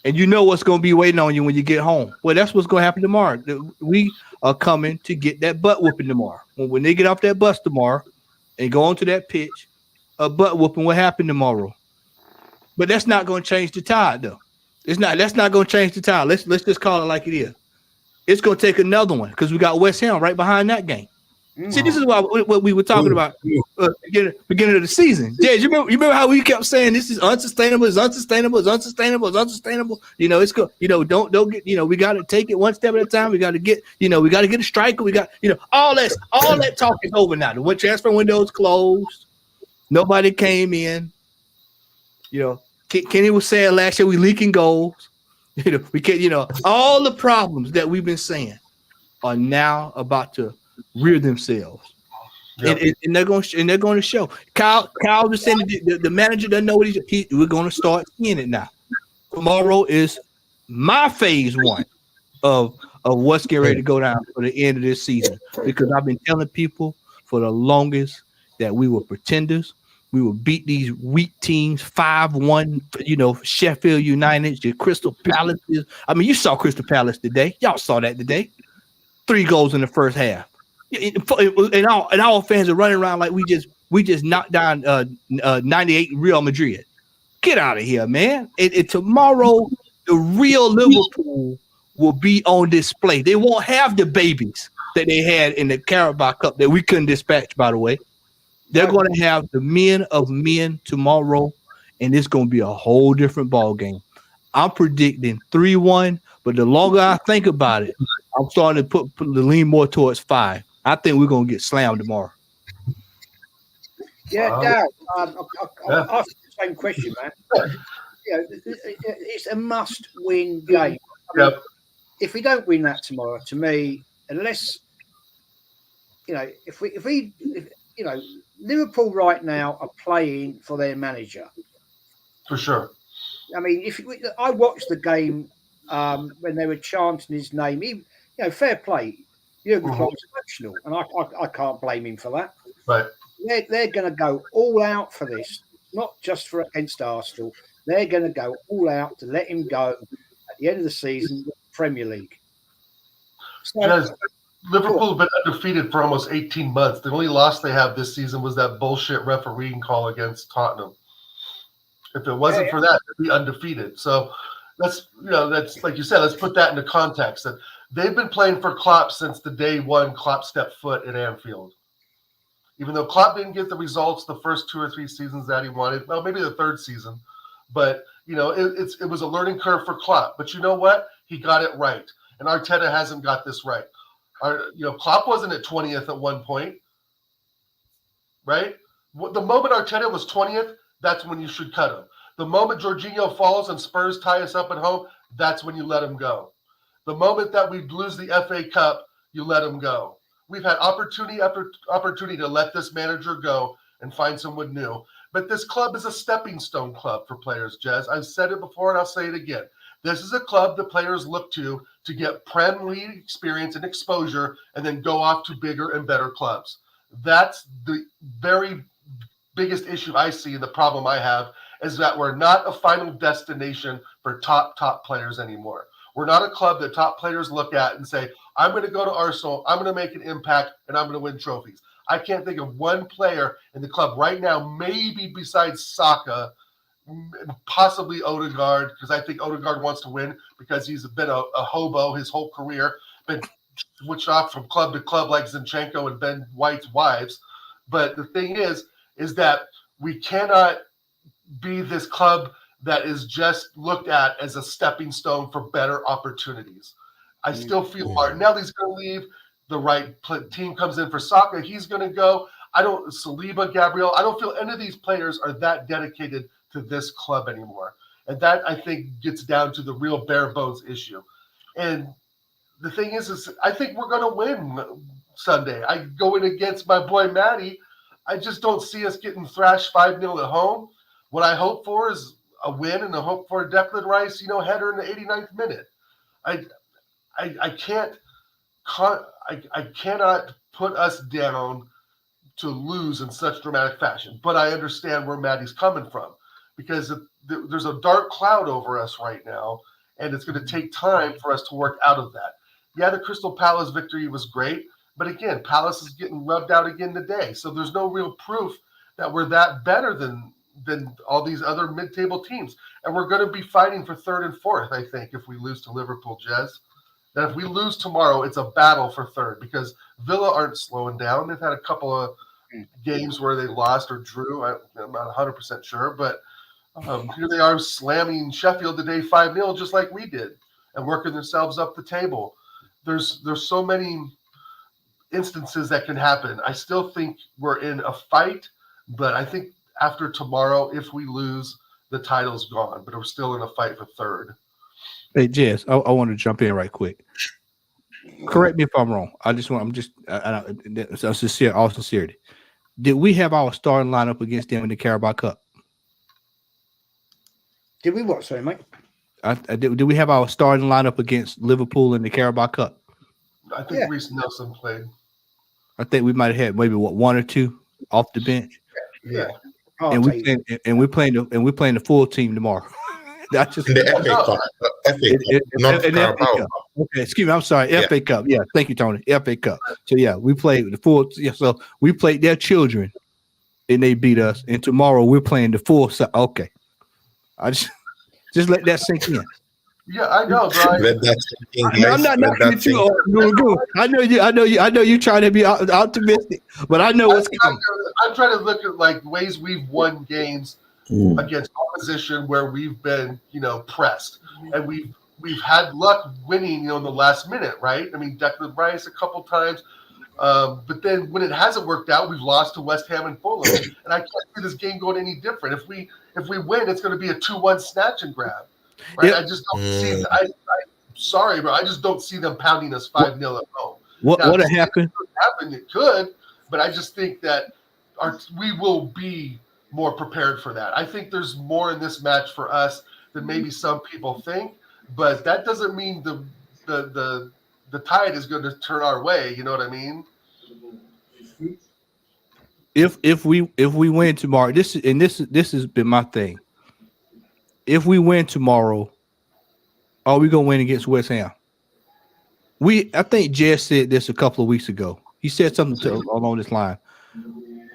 and you know what's going to be waiting on you when you get home. Well, that's what's going to happen tomorrow. We are coming to get that butt whooping tomorrow. When they get off that bus tomorrow and go onto that pitch, a butt whooping will happen tomorrow. But that's not going to change the tide, though. It's not. That's not going to change the tide. Let's just call it like it is. It's going to take another one because we got West Ham right behind that game. See, this is what we were talking about beginning of the season. Yeah, you remember how we kept saying this is unsustainable, it's unsustainable, it's unsustainable, it's unsustainable. It's good. Don't get. We got to take it one step at a time. We got to get. We got to get a striker. We got. All that talk is over now. The transfer window is closed. Nobody came in. Kenny was saying last year we leaking goals. We can't. All the problems that we've been saying are now about to rear themselves. Yep. And they're going to show. Kyle just saying the manager doesn't know what we're going to start seeing it now. Tomorrow is my phase one of what's getting ready to go down for the end of this season, because I've been telling people for the longest that we were pretenders. We will beat these weak teams 5-1, Sheffield United, your Crystal Palaces. I mean, you saw Crystal Palace today. Y'all saw that today. 3 goals in the first half. And all fans are running around like we just knocked down 98 Real Madrid. Get out of here, man. Tomorrow, the real Liverpool will be on display. They won't have the babies that they had in the Carabao Cup that we couldn't dispatch, by the way. They're going to have the men of men tomorrow, and it's going to be a whole different ball game. I'm predicting 3-1, but the longer I think about it, I'm starting to lean more towards 5. I think we're going to get slammed tomorrow. Yeah, Dad, I'll ask the same question, man. It's a must-win game. If we don't win that tomorrow, to me, unless if Liverpool right now are playing for their manager. For sure. I mean, I watched the game when they were chanting his name. Fair play. Jurgen Klopp was emotional, and I can't blame him for that. Right. They're going to go all out for this, not just for against Arsenal. They're going to go all out to let him go at the end of the season with the Premier League. So, Liverpool have been undefeated for almost 18 months. The only loss they have this season was that bullshit refereeing call against Tottenham. If it wasn't for that, they'd be undefeated. So that's like you said, let's put that into context. That they've been playing for Klopp since the day one Klopp stepped foot at Anfield. Even though Klopp didn't get the results the first 2 or 3 seasons that he wanted, well, maybe the 3rd season, but it was a learning curve for Klopp. But you know what? He got it right, and Arteta hasn't got this right. Klopp wasn't at 20th at one point, right? The moment Arteta was 20th, that's when you should cut him. The moment Jorginho falls and Spurs tie us up at home, that's when you let him go. The moment that we lose the FA Cup, you let him go. We've had opportunity after opportunity to let this manager go and find someone new. But this club is a stepping stone club for players, Jez. I've said it before and I'll say it again. This is a club that players look to get Prem League experience and exposure and then go off to bigger and better clubs. That's the very biggest issue I see, and the problem I have is that we're not a final destination for top players anymore. We're not a club that top players look at and say, I'm going to go to Arsenal, I'm going to make an impact, and I'm going to win trophies. I can't think of one player in the club right now, maybe besides Saka, possibly Odegaard, because I think Odegaard wants to win because he's been a hobo his whole career, been switched off from club to club like Zinchenko and Ben White's wives. But the thing is that we cannot be this club that is just looked at as a stepping stone for better opportunities. I still feel Martinelli's going to leave. The right team comes in for Saka. He's going to go. Saliba, Gabriel, I don't feel any of these players are that dedicated to this club anymore. And that, I think, gets down to the real bare bones issue. And the thing is I think we're going to win Sunday. I go in against my boy Matty. I just don't see us getting thrashed 5-0 at home. What I hope for is a win, and I hope for a Declan Rice, header in the 89th minute. I cannot put us down to lose in such dramatic fashion. But I understand where Matty's coming from, because there's a dark cloud over us right now, and it's going to take time for us to work out of that. Yeah, the Crystal Palace victory was great, but again, Palace is getting rubbed out again today. So there's no real proof that we're that better than all these other mid-table teams. And we're going to be fighting for third and fourth, I think, if we lose to Liverpool, Jez. That if we lose tomorrow, it's a battle for third, because Villa aren't slowing down. They've had a couple of games where they lost or drew. I'm not 100% sure, but here they are slamming Sheffield today 5-0, just like we did, and working themselves up the table. There's so many instances that can happen. I still think we're in a fight, but I think after tomorrow, if we lose, the title's gone. But we're still in a fight for third. Hey, Jess, I want to jump in right quick. Correct me if I'm wrong. I'm sincere, all sincerity. Did we have our starting lineup against them in the Carabao Cup? Did we what, sorry, mate? Did we have our starting lineup against Liverpool in the Carabao Cup? I think Reece Nelson played. I think we might have had maybe one or two off the bench. Yeah. And we're playing the full team tomorrow. That's just the FA Cup. Not Carabao. Okay, excuse me. I'm sorry. FA Cup. Yeah, thank you, Tony. FA Cup. So yeah, we played the full. Yeah, so we played their children, and they beat us. And tomorrow we're playing the full. Okay, I just let that sink in. Yeah, I know, bro. I'm not knocking at you. I know you trying to be optimistic, but I know what's coming. I'm trying to look at like ways we've won games against opposition where we've been, pressed, and we've had luck winning, in the last minute, right? I mean, Declan Rice a couple times, but then when it hasn't worked out, we've lost to West Ham and Fulham, and I can't see this game going any different. If we win, it's going to be a 2-1 snatch and grab. Right? Yep. I just don't see. I'm sorry, bro. I just don't see them pounding us 5-0 at home. What happened? It could, but I just think that we will be more prepared for that. I think there's more in this match for us than maybe some people think, but that doesn't mean the tide is going to turn our way. You know what I mean? If we win tomorrow, this has been my thing. If we win tomorrow, are we gonna win against West Ham? I think Jess said this a couple of weeks ago. He said something along this line.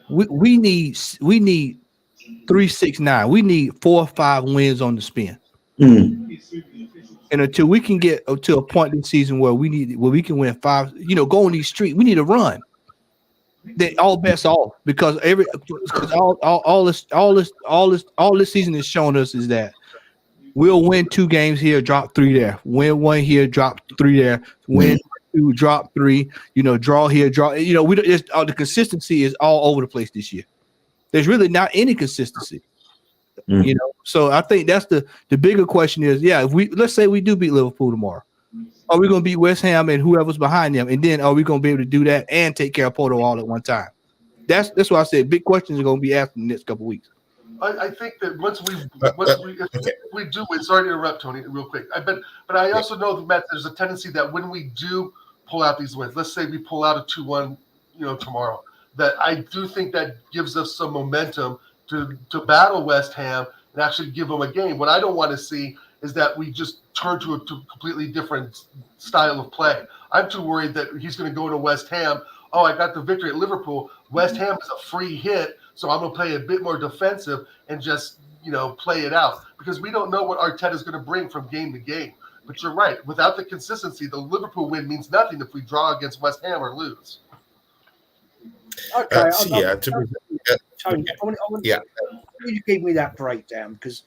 We need 3-6-9. We need 4 or 5 wins on the spin. And until we can get to a point this season where we can win 5, go on these streets, we need a run. Then all bets off, because all this season has shown us is that we'll win 2 games here, drop 3 there, win 1 here, drop 3 there, win 2, drop 3, draw here, draw. The consistency is all over the place this year. There's really not any consistency. So I think that's the bigger question is, let's say we do beat Liverpool tomorrow. Are we going to beat West Ham and whoever's behind them? And then are we going to be able to do that and take care of Porto all at one time? That's why I said big questions are going to be asked in the next couple of weeks. I think that once we do, sorry to interrupt, Tony, real quick. But I also know that there's a tendency that when we do pull out these wins, let's say we pull out a 2-1, tomorrow, that I do think that gives us some momentum to battle West Ham and actually give them a game. What I don't want to see is that we just turn to a completely different style of play. I'm too worried that he's going to go into West Ham. Oh, I got the victory at Liverpool. West Ham is a free hit, so I'm going to play a bit more defensive and just, play it out. Because we don't know what Arteta is going to bring from game to game. But you're right. Without the consistency, the Liverpool win means nothing if we draw against West Ham or lose. Okay. Tony, I want you to give me that breakdown because,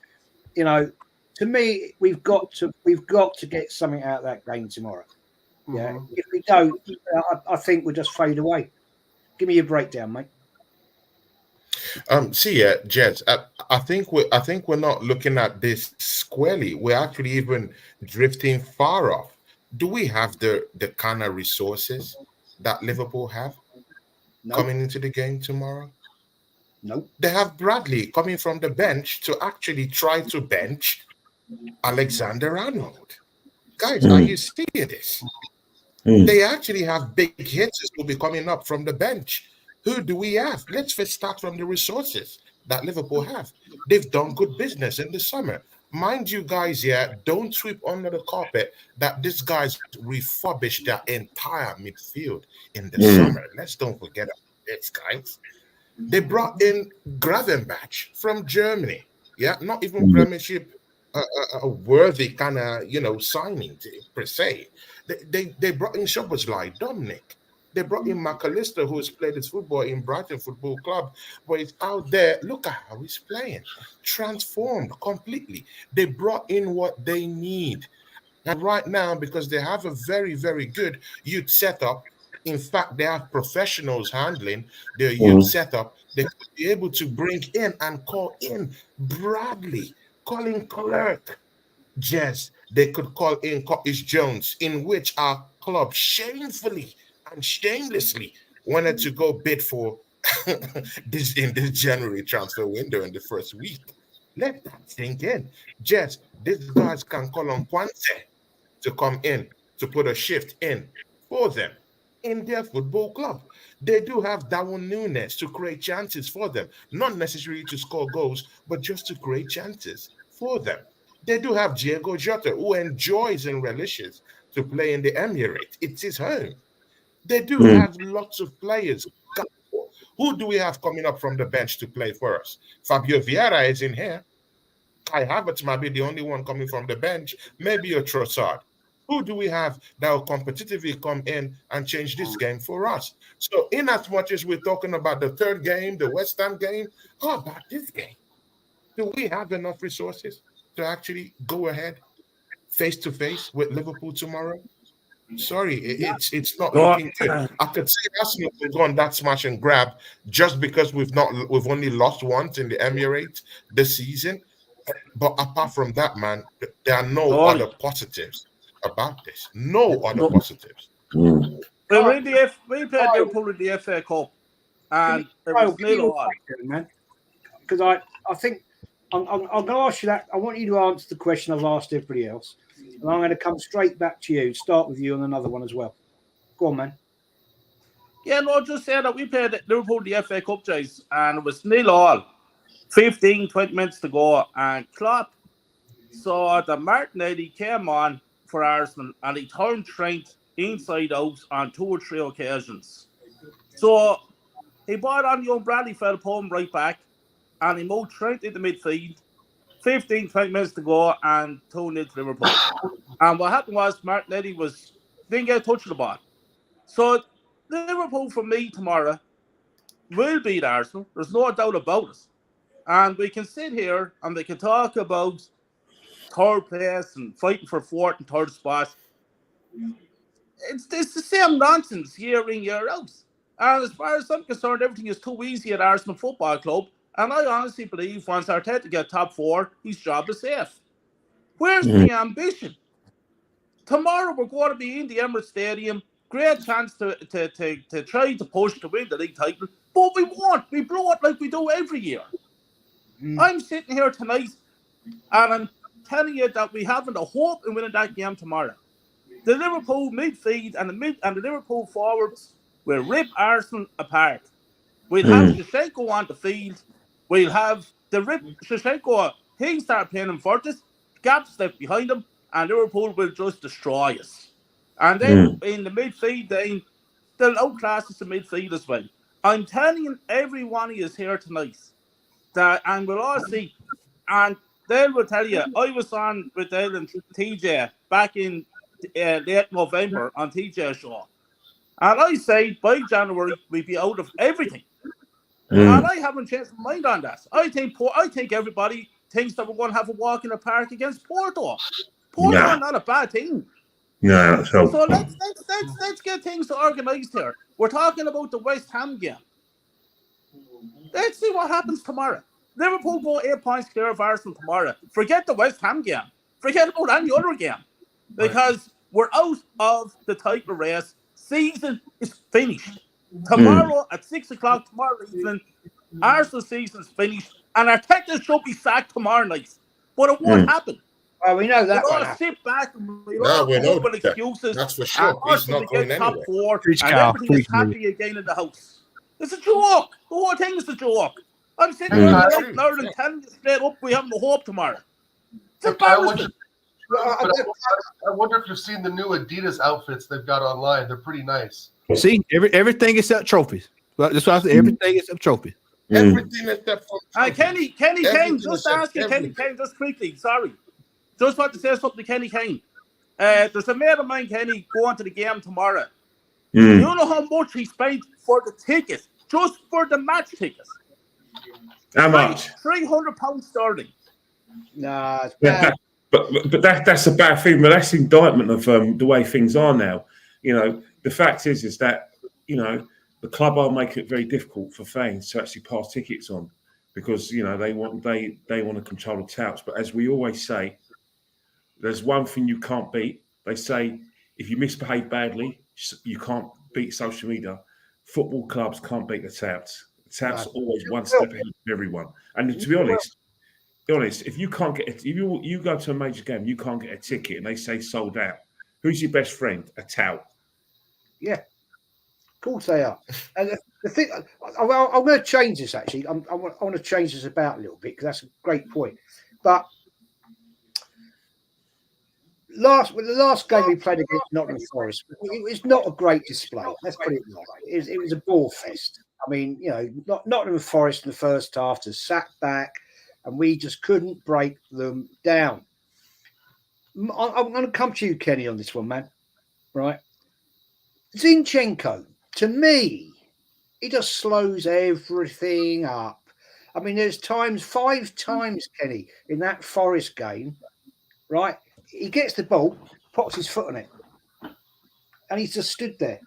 to me, we've got to get something out of that game tomorrow. Yeah. Mm-hmm. If we don't, I think we'll just fade away. Give me your breakdown, mate. Jets. I think we're not looking at this squarely. We're actually even drifting far off. Do we have the kind of resources that Liverpool have coming into the game tomorrow? Nope. They have Bradley coming from the bench to actually try to bench Alexander-Arnold. Guys, are you seeing this? They actually have big hitters who will be coming up from the bench. Who do we have? Let's first start from the resources that Liverpool have. They've done good business in the summer. Mind you guys, don't sweep under the carpet that these guys refurbished their entire midfield in the summer. Let's don't forget about this, guys. They brought in Gravenbach from Germany. Yeah, not even Premiership a worthy kind of signing per se. They brought in Szoboszlai, Dominic. They brought in McAllister, who has played his football in Brighton Football Club, but he's out there. Look at how he's playing, transformed completely. They brought in what they need, and right now, because they have a very, very good youth setup. In fact, they have professionals handling their youth setup. They could be able to bring in and call in Bradley, Colin Clerk, Jess. They could call in Curtis Jones, in which our club shamefully and shamelessly wanted to go bid for this in this January transfer window in the first week. Let that sink in. Jess, these guys can call on Kwanzaa to come in to put a shift in for them in their football club. They do have Darwin Núñez to create chances for them, not necessarily to score goals, but just to create chances for them. They do have Diego Jota, who enjoys and relishes to play in the Emirates. It's his home. They do have lots of players. Who do we have coming up from the bench to play for us? Fabio Vieira is in here. Kai Havertz might be the only one coming from the bench. Maybe a Trossard. Who do we have that will competitively come in and change this game for us? So in as much as we're talking about the third game, the West Ham game, how about this game? Do we have enough resources to actually go ahead face-to-face with Liverpool tomorrow? Sorry, it's not looking good. I could say Arsenal will go on that smash and grab just because we've only lost once in the Emirates this season. But apart from that, man, there are no other positives about this. No other positives. We played Liverpool in the FA Cup, and it was 0-0, man. Because I think I'm going to ask you that. I want you to answer the question I've asked everybody else. And I'm going to come straight back to you, start with you on another one as well. Go on, man. Yeah, no, just saying that we played Liverpool in the FA Cup, Jace, and it was 0-0. 15, 20 minutes to go, and Claude saw that Martinelli came on for Arsenal, and he turned Trent inside out on 2 or 3 occasions. So he brought on young Bradley, fell home right back, and he moved Trent into midfield. 15, 20 minutes to go, and 2-0 to Liverpool. And what happened was Martinelli didn't get a touch of the ball. So Liverpool, for me, tomorrow will beat Arsenal. There's no doubt about it. And we can sit here and we can talk about third place and fighting for fourth and third spot. It's the same nonsense year in, year out. And as far as I'm concerned, everything is too easy at Arsenal Football Club. And I honestly believe once Arteta gets top 4, his job is safe. Where's the ambition? Tomorrow we're going to be in the Emirates Stadium. Great chance to try to push to win the league title. But we won't. We blow it like we do every year. I'm sitting here tonight and I'm telling you that we haven't a hope in winning that game tomorrow. The Liverpool midfield and the Liverpool forwards will rip Arsenal apart. We'll have Shevchenko on the field. We'll have the rip Shevchenko. He start playing him for this. Gaps left behind him, and Liverpool will just destroy us. And then in the midfield, then they'll outclass us the midfield as well. I'm telling every one of you here tonight that, and we'll all see, and Dale will tell you, I was on with Dale and TJ back in late November on TJ's show. And I say by January, we'll be out of everything. And I haven't changed my mind on that. I think everybody thinks that we're going to have a walk in the park against Porto. Porto are not a bad team. No, so let's get things organised here. We're talking about the West Ham game. Let's see what happens tomorrow. Liverpool go 8 points clear of Arsenal tomorrow. Forget the West Ham game. Forget about any other game. Because we're out of the title race. Season is finished. Tomorrow at 6 o'clock tomorrow evening, Arsenal season's finished. And our technician should be sacked tomorrow night. But it won't happen. Oh, we know that. We'll all sit back and we'll No, all we come know up with that. excuses. That's for sure. He's not going top anywhere. 4 Preach, and Kyle. everything is Preach, happy again in the house. It's a joke. The whole thing is a joke. I'm sitting here in Ireland telling you straight up we have no hope tomorrow. It's embarrassing. I wonder if you've seen the new Adidas outfits they've got online. They're pretty nice. See, everything except trophies. That's why I said everything except trophies. Everything except for Kenny Kane, just asking Kenny Kane, just quickly, sorry. Just want to say something to Kenny Kane. There's a mate of mine, Kenny, going to the game tomorrow. You know how much he spent for the tickets, just for the match tickets? How much? £300 sterling. Nah, it's bad. But that's a bad thing. But that's indictment of the way things are now. You know, the fact is that, you know, the club are making it very difficult for fans to actually pass tickets on because, you know, they want to control the touts. But as we always say, there's one thing you can't beat. They say if you misbehave badly, you can't beat social media. Football clubs can't beat the touts. The touts are always one step ahead of everyone. And to be honest, if you can't get if you go to a major game, you can't get a ticket, and they say sold out. Who's your best friend? A tout. Yeah, of course they are. And the thing, I'm going to change this. Actually, I want to change this about a little bit because that's a great point. But the last game we played against Nottingham Forest, it was not a great display. Let's put it like it was a ball fest. I mean, you know, Nottingham Forest in the first half just sat back, and we just couldn't break them down. I'm going to come to you, Kenny, on this one, man. Right? Zinchenko, to me, he just slows everything up. I mean, there's 5 times, Kenny, in that Forest game, right? He gets the ball, pops his foot on it, and he's just stood there.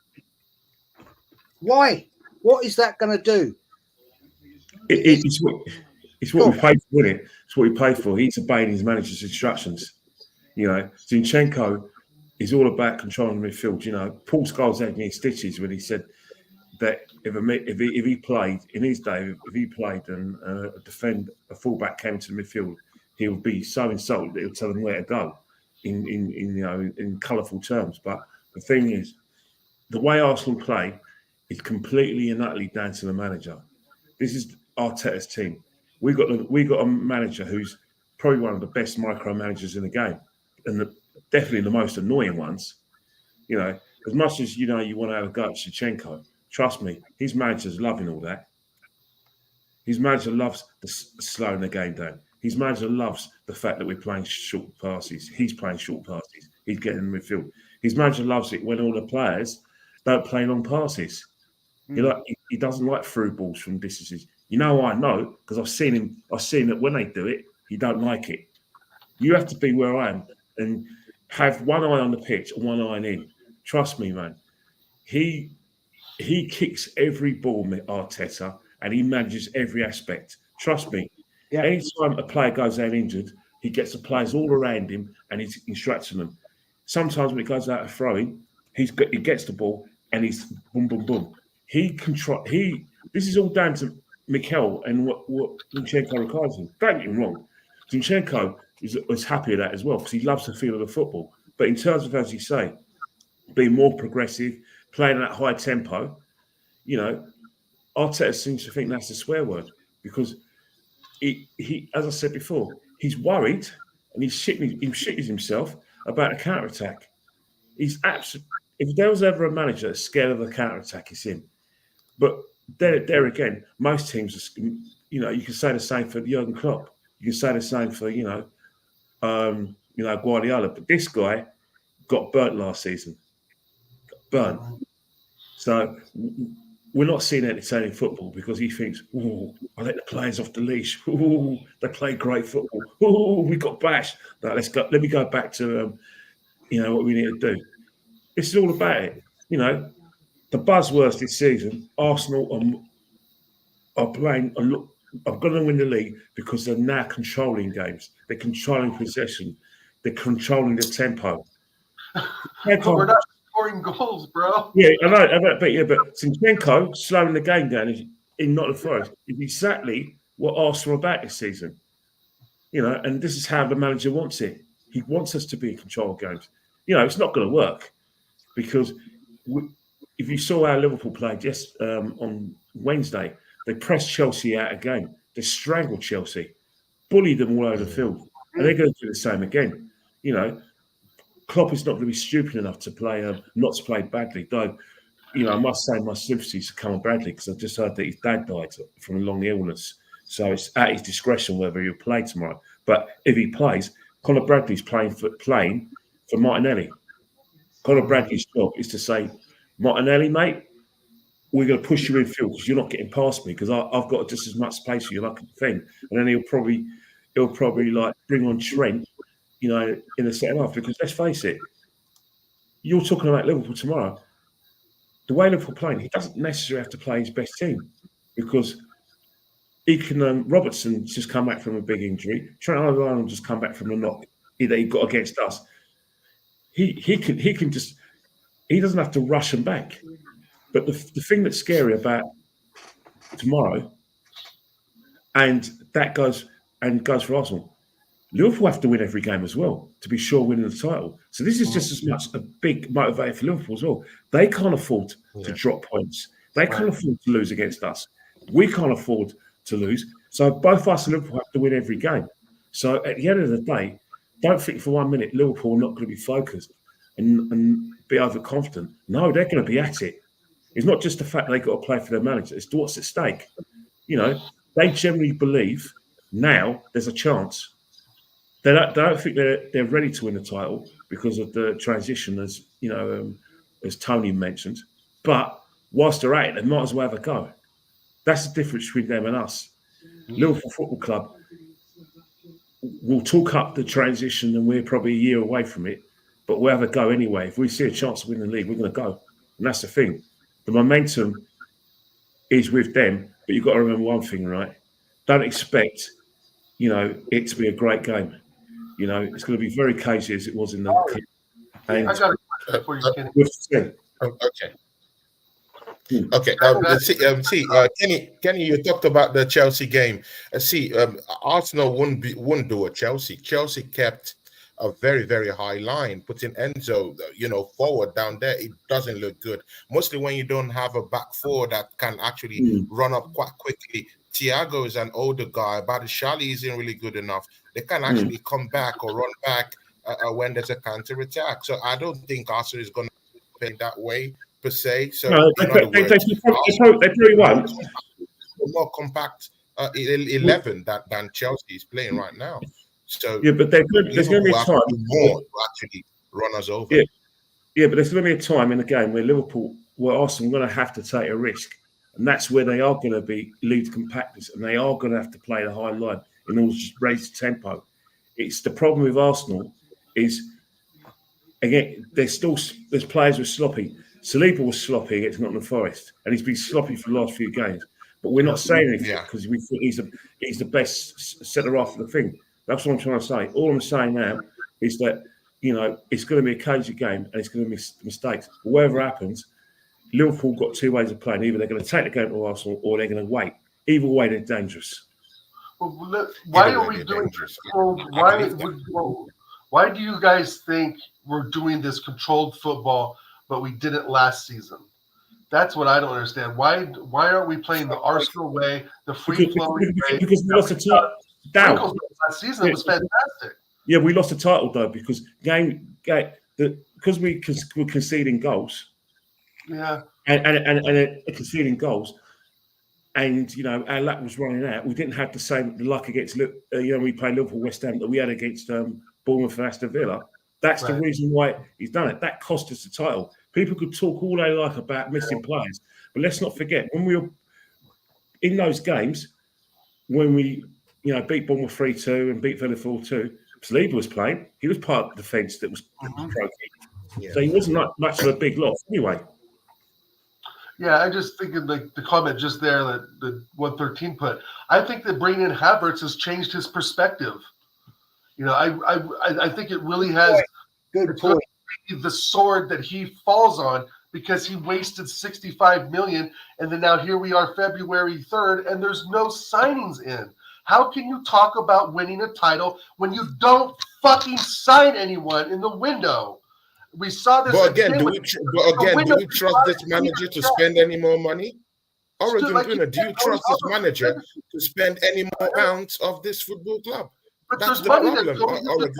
Why? What is that going to do? It's what we paid for, isn't it? It's what we paid for. He's obeying his manager's instructions. You know, Zinchenko is all about controlling the midfield. You know, Paul Scholes had me in stitches when he said that if he played in his day, if he played and a fullback came to the midfield, he would be so insulted that he'll tell them where to go in colourful terms. But the thing is, the way Arsenal play is completely and utterly down to the manager. This is Arteta's team. We got a manager who's probably one of the best micromanagers in the game, and definitely the most annoying ones. You know, as much as you want to have a go at Zinchenko, trust me, his manager's loving all that. His manager loves slowing the game down. His manager loves the fact that we're playing short passes. He's playing short passes. He's getting in the midfield. His manager loves it when all the players don't play long passes. He doesn't like through balls from distances. You know, I know because I've seen that when they do it, he don't like it. You have to be where I am and have one eye on the pitch and one eye in. Trust me, man. He kicks every ball, Arteta, and he manages every aspect. Trust me. Yeah. Anytime a player goes out injured, he gets the players all around him and he's instructing them. Sometimes when he goes out of throwing, he gets the ball and he's boom, boom, boom. This is all down to Mikel and what Zinchenko requires him. Don't get me wrong. Zinchenko is happy with that as well because he loves the feel of the football. But in terms of, as you say, being more progressive, playing at that high tempo, you know, Arteta seems to think that's a swear word because he, as I said before, he's worried and he's shitting himself about a counter-attack. He's absolutely. If there was ever a manager that's scared of the counter attack, it's him. But there again, most teams, you know, you can say the same for Jurgen Klopp. You can say the same for Guardiola. But this guy got burnt last season. Got burnt. So we're not seeing entertaining football because he thinks, "Oh, I let the players off the leash. Oh, they play great football. Oh, we got bashed. No, let's go. Let me go back to what we need to do." This is all about it. You know, the buzzwords this season, Arsenal are playing. Are going to win the league because they're now controlling games. They're controlling possession. They're controlling the tempo. But we're not scoring goals, bro. Yeah, I know. But Zinchenko slowing the game down in Nottingham Forest is exactly what Arsenal are about this season. You know, and this is how the manager wants it. He wants us to be in control of games. You know, it's not going to work because if you saw how Liverpool played on Wednesday, they pressed Chelsea out again. They strangled Chelsea, bullied them all over the field, and they're going to do the same again. You know, Klopp is not going to be stupid enough to play not to play badly. Though, you know, I must say my sympathies to Conor Bradley because I just heard that his dad died from a long illness. So it's at his discretion whether he'll play tomorrow. But if he plays, Conor Bradley's playing for Martinelli. Conor Bradley's job is to say, Martinelli, mate, we're going to push you in field because you're not getting past me because I've got just as much space for you like a defend. And then he'll probably like bring on Trent, you know, in the second half because let's face it, you're talking about Liverpool tomorrow. The way Liverpool playing, he doesn't necessarily have to play his best team because he can. Robertson's just come back from a big injury. Trent Alexander just come back from a knock that he got against us. He can just. He doesn't have to rush him back. But the thing that's scary about tomorrow, and that goes for Arsenal, Liverpool have to win every game as well to be sure winning the title. So this is just as much a big motivator for Liverpool as well. They can't afford to drop points. They can't afford to lose against us. We can't afford to lose. So both us and Liverpool have to win every game. So at the end of the day, don't think for 1 minute Liverpool are not going to be focused and be overconfident. No, they're going to be at it. It's not just the fact they've got to play for their manager. It's what's at stake. You know, they generally believe now there's a chance. They don't think they're ready to win the title because of the transition, as you know, as Tony mentioned. But whilst they're at it, they might as well have a go. That's the difference between them and us. Liverpool Football Club will talk up the transition, and we're probably a year away from it. But we'll have a go anyway. If we see a chance to win the league, we're going to go, and that's the thing. The momentum is with them, but you've got to remember one thing, right? Don't expect, you know, it to be a great game. You know, it's going to be very cagey as it was in the. And I got a question for you, Kenny. Okay. Kenny, you talked about the Chelsea game. Arsenal wouldn't do a Chelsea. Chelsea kept a very, very high line, putting Enzo, forward down there. It doesn't look good. Mostly when you don't have a back four that can actually run up quite quickly. Thiago is an older guy, but Shali isn't really good enough. They can actually come back or run back when there's a counter attack. So I don't think Arsenal is going to play that way per se. So they probably won't. More compact 11 than Chelsea is playing right now. So yeah, but there's going to be a time more to actually run us over. Yeah, but there's going to be a time in the game where Arsenal are going to have to take a risk. And that's where they are going to be lead compactors, and they are going to have to play the high line in order to raise the tempo. It's the problem with Arsenal is, again, there's players who are sloppy. Saliba was sloppy against Nottingham Forest, and he's been sloppy for the last few games. But we're not saying anything because we think he's the best centre half of the thing. That's what I'm trying to say. All I'm saying now is that, you know, it's going to be a cagey game and it's going to be mistakes. But whatever happens, Liverpool got two ways of playing. Either they're going to take the game to Arsenal or they're going to wait. Either way, they're dangerous. Well, why are we doing this? Why do you guys think we're doing this controlled football, but we didn't last season? That's what I don't understand. Why aren't we playing the Arsenal way, the free-flowing way? Because we lost the title. Last season was fantastic. Yeah, we lost the title though because we're conceding goals. Yeah. And conceding goals. And, our luck was running out. We didn't have the same luck against, we played Liverpool, West Ham that we had against Bournemouth and Aston Villa. That's the reason why he's done it. That cost us the title. People could talk all they like about missing players. But let's not forget, when we were in those games, when we, beat Bournemouth 3-2 and beat Villa 4-2, Saliba was playing. He was part of the defence that was croaking. So he wasn't much of a big loss anyway. Yeah, I just thinking like the comment just there that the 113 put. I think that bringing in Havertz has changed his perspective. I think it really has. Good point. The sword that he falls on because he wasted 65 million, and then now here we are, February 3rd, and there's no signings in. How can you talk about winning a title when you don't fucking sign anyone in the window? We saw this. But again, do we trust this manager to spend any more money? Oregon Gunner, do you trust this manager to spend any more pounds of this football club? But that's the money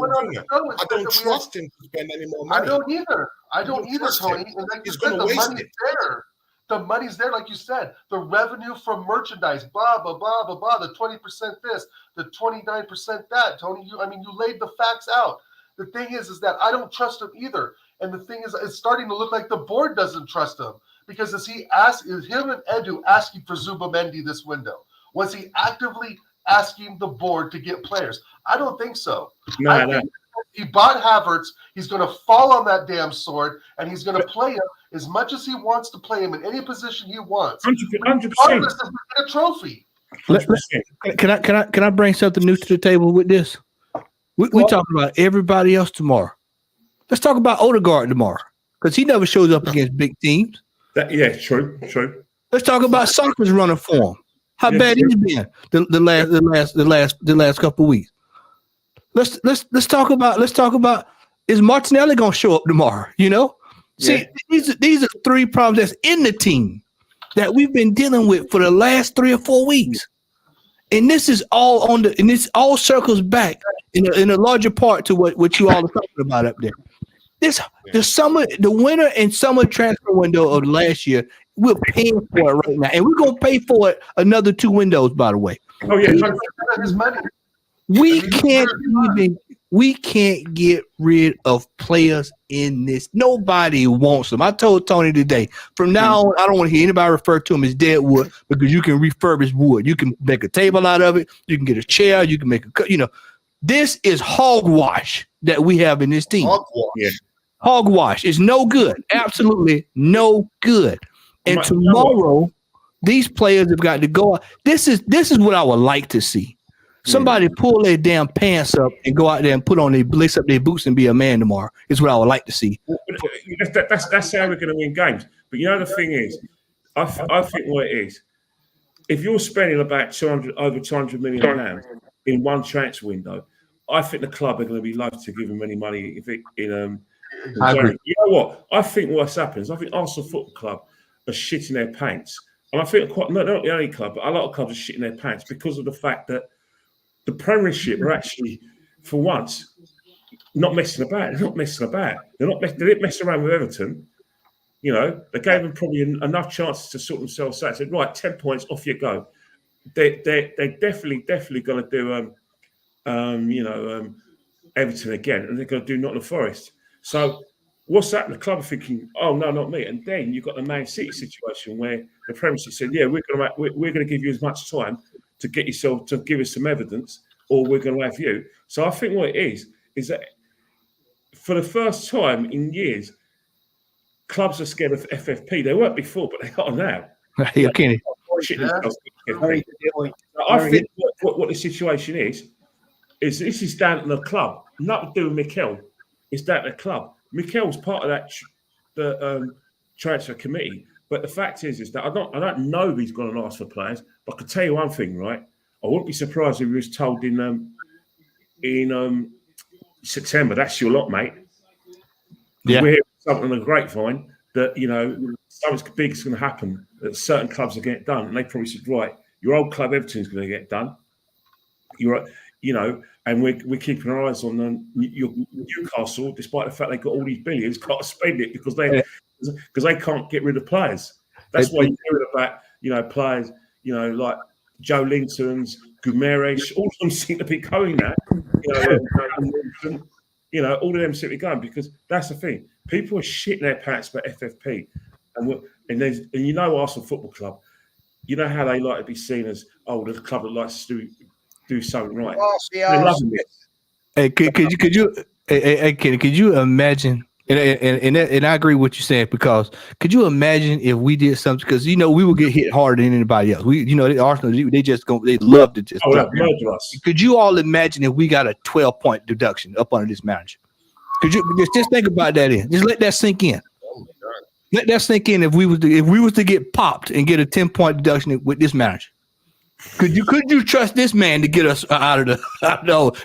problem. I don't trust him to spend any more money. I don't either, Tony. And like He's you said, going to the waste money's it. there. The money's there, like you said. The revenue from merchandise, blah, blah, blah, blah, blah. The 20% this, the 29% that. Tony, you laid the facts out. The thing is that I don't trust him either. And the thing is, it's starting to look like the board doesn't trust him. Because is him and Edu asking for Zubamendi this window? Was he actively asking the board to get players? I don't think so. I think he bought Havertz. He's going to fall on that damn sword, and he's going to play him as much as he wants to play him in any position he wants. 100%. Regardless if we get a trophy. Can I bring something new to the table with this? We talking about everybody else tomorrow. Let's talk about Odegaard tomorrow because he never shows up against big teams. True. Let's talk about Saka's running form. How bad he's been the last couple of weeks. Let's talk about is Martinelli gonna show up tomorrow? See, these are three problems that's in the team that we've been dealing with for the last 3 or 4 weeks, and this is all and this all circles back in a larger part to what you all are talking about up there. The winter and summer transfer window of last year, we're paying for it right now, and we're gonna pay for it another 2 windows. By the way, His money. we can't get rid of players in this. Nobody wants them. I told Tony today. From now on, I don't want to hear anybody refer to them as dead wood because you can refurbish wood. You can make a table out of it. You can get a chair. You can make a. This is hogwash that we have in this team. Hogwash is no good. Absolutely no good. And tomorrow, these players have got to go. This is what I would like to see. Somebody pull their damn pants up and go out there and lace up their boots and be a man tomorrow. Is what I would like to see. That's how we're going to win games. But the thing is, I think what it is, if you're spending about over 200 million pounds in one transfer window, I think the club are going to be loath to give him any money I agree. You know what? I think what's happened is I think Arsenal Football Club are shitting their pants. And I think not the only club, but a lot of clubs are shitting their pants because of the fact that the Premiership are actually, for once, not messing about. They're not messing about. They didn't mess around with Everton. They gave them probably enough chances to sort themselves out. Said, right, 10 points, off you go. They're definitely going to do Everton again, and they're going to do Nottingham Forest. So what's that? The club are thinking, oh no, not me. And then you've got the Man City situation where the Premiership said, yeah, we're going to give you as much time to get yourself to give us some evidence, or we're going to have you. So I think what it is that for the first time in years, clubs are scared of FFP. They weren't before, but they are now. Yeah, Kenny. I think what the situation is this is down to the club, not to do with Mikel. It's down to the club. Mikel's part of that the transfer committee, but the fact is that I don't know if he's going to ask for players. But I can tell you one thing, right? I wouldn't be surprised if he was told in September, that's your lot, mate. Yeah. We're hearing something on the grapevine that something big is going to happen. That certain clubs are getting it done, and they probably said, right, your old club Everton's going to get done. and we're keeping our eyes on Newcastle, despite the fact they've got all these billions, can't spend it because they can't get rid of players. That's why you hear about players like Joe Linton's, Guimaraes, all of them seem to be going now. All of them seem to be going because that's the thing. People are shitting their pants about FFP, and Arsenal Football Club. You know how they like to be seen as the club that likes to do something right. Hey, could you imagine? And I agree with what you're saying because could you imagine if we did something? Because we would get hit harder than anybody else. Arsenal they love to just. Us. Could you all imagine if we got a 12-point deduction up under this manager? Could you just think about that in? Just let that sink in. Let that sink in. If we was to get popped and get a 10-point deduction with this manager, could you trust this man to get us out of the?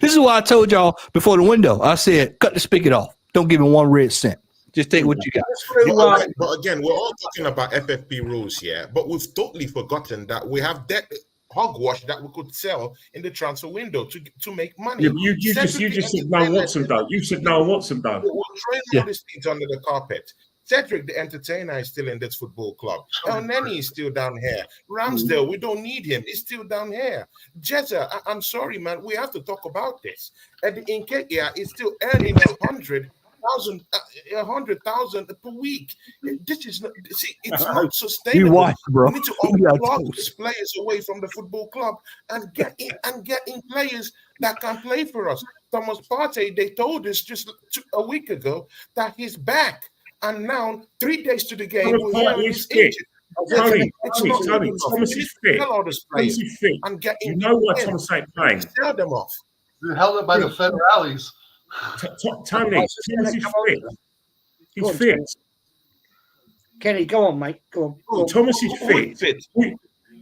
This is why I told y'all before the window. I said, cut the spigot off. Don't give him 1 red cent. Just take what you got. But again, we're all talking about FFP rules here, but we've totally forgotten that we have that hogwash that we could sell in the transfer window to make money. Yeah, you just said no one wants them though. You said no one wants them though. We're throwing all these things under the carpet. Cedric, the entertainer, is still in this football club. El Neni is still down here. Ramsdale, we don't need him. He's still down here. Jezza, I'm sorry, man. We have to talk about this. And Nketiah is still earning 100,000 per week. This is not. See, it's not sustainable. We need to unblock these players away from the football club and get in players that can play for us. Thomas Partey, they told us just a week ago that he's back. And now, 3 days to the game, Thomas is fit. Thomas is fit. You know why Thomas ain't playing? Sell them off. They're held up by the federales. Tony, Thomas is fit. He's fit. Kenny, go on, mate. Go on. Thomas is fit.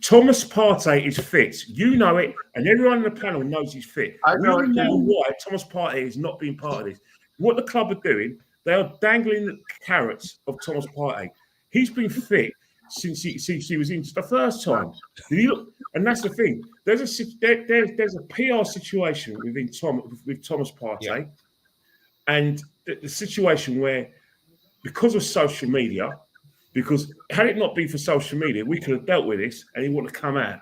Thomas Partey is fit. You know it, and everyone on the panel knows he's fit. We don't know why Thomas Partey is not being part of this. What the club are doing, they are dangling the carrots of Thomas Partey. He's been fit since he was in the first time. And that's the thing. There's a PR situation with Thomas Partey, and the situation where because of social media, because had it not been for social media, we could have dealt with this and he wouldn't have come out.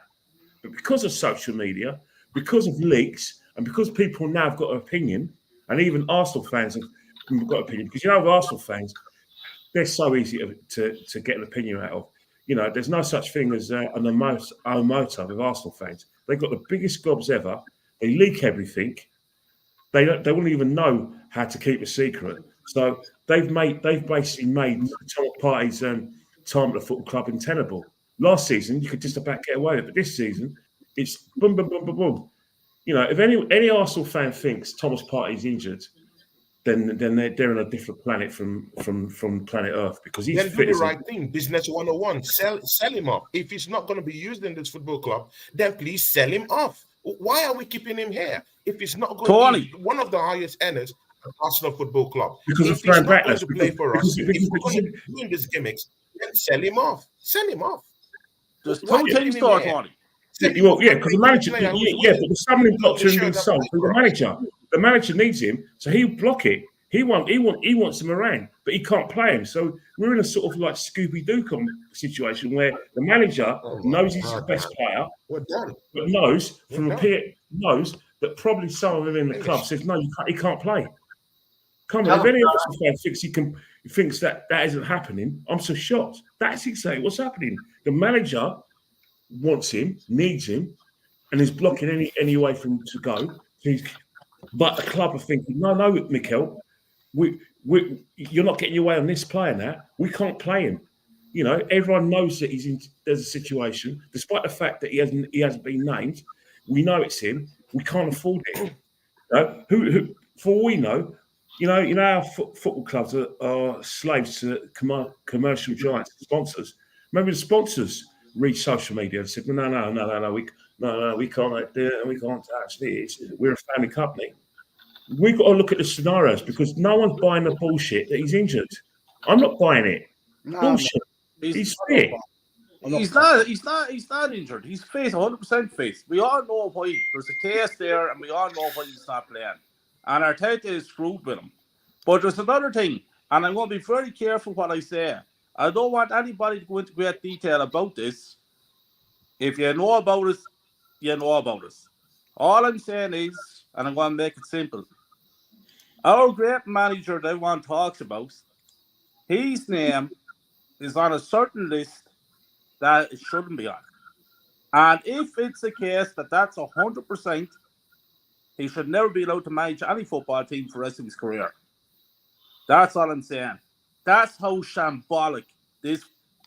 But because of social media, because of leaks, and because people now have got an opinion, and even Arsenal fans have got an opinion, because with Arsenal fans, they're so easy to get an opinion out of. There's no such thing as an omoter with Arsenal fans. They've got the biggest gobs ever. They leak everything. They wouldn't even know how to keep a secret. So they've basically made Thomas Partey's time at the football club untenable. Last season, you could just about get away with it, but this season, it's boom, boom, boom, boom, boom. If any Arsenal fan thinks Thomas Partey's injured, then they're on a different planet from planet Earth, because he's fit. Do the right thing. Business 101. Sell him off. If he's not going to be used in this football club, then please sell him off. Why are we keeping him here if he's not going to be one of the highest earners at Arsenal Football Club? Because if he's not going to play for us, if he's going to be doing these gimmicks, then sell him off. Sell him off. Just two things, Tony. Because the manager, but the stumbling block to him being sold through the manager. The manager needs him, so he'll block it. He wants him around, but he can't play him. So we're in a sort of like Scooby-Doo situation where the manager knows he's the best player, but knows that probably someone within the club says no, he can't play. Come on, if any Arsenal fan thinks that isn't happening, I'm so shocked. That's exactly what's happening. The manager wants him, needs him, and is blocking any way for him to go. But the club are thinking, no, Mikel, you're not getting your way on this player now. We can't play him. Everyone knows that there's a situation, despite the fact that he hasn't been named. We know it's him. We can't afford it. Who for all we know, our football clubs are slaves to commercial giants, sponsors. Maybe the sponsors read social media and said, no, we can't do it, and we can't touch this. We're a family company. We've got to look at the scenarios, because no one's buying the bullshit that he's injured. I'm not buying it. Bullshit. He's fit. He's not injured. He's fit, 100% fit. We all know why. There's a case there, and we all know why he's not playing. And Arteta is screwed with him. But there's another thing, and I'm going to be very careful what I say. I don't want anybody to go into great detail about this. If you know about it, you know about it. All I'm saying is, and I'm going to make it simple, our great manager that everyone talks about, his name is on a certain list that it shouldn't be on. And if it's the case that that's 100%, he should never be allowed to manage any football team for the rest of his career. That's all I'm saying. That's how shambolic this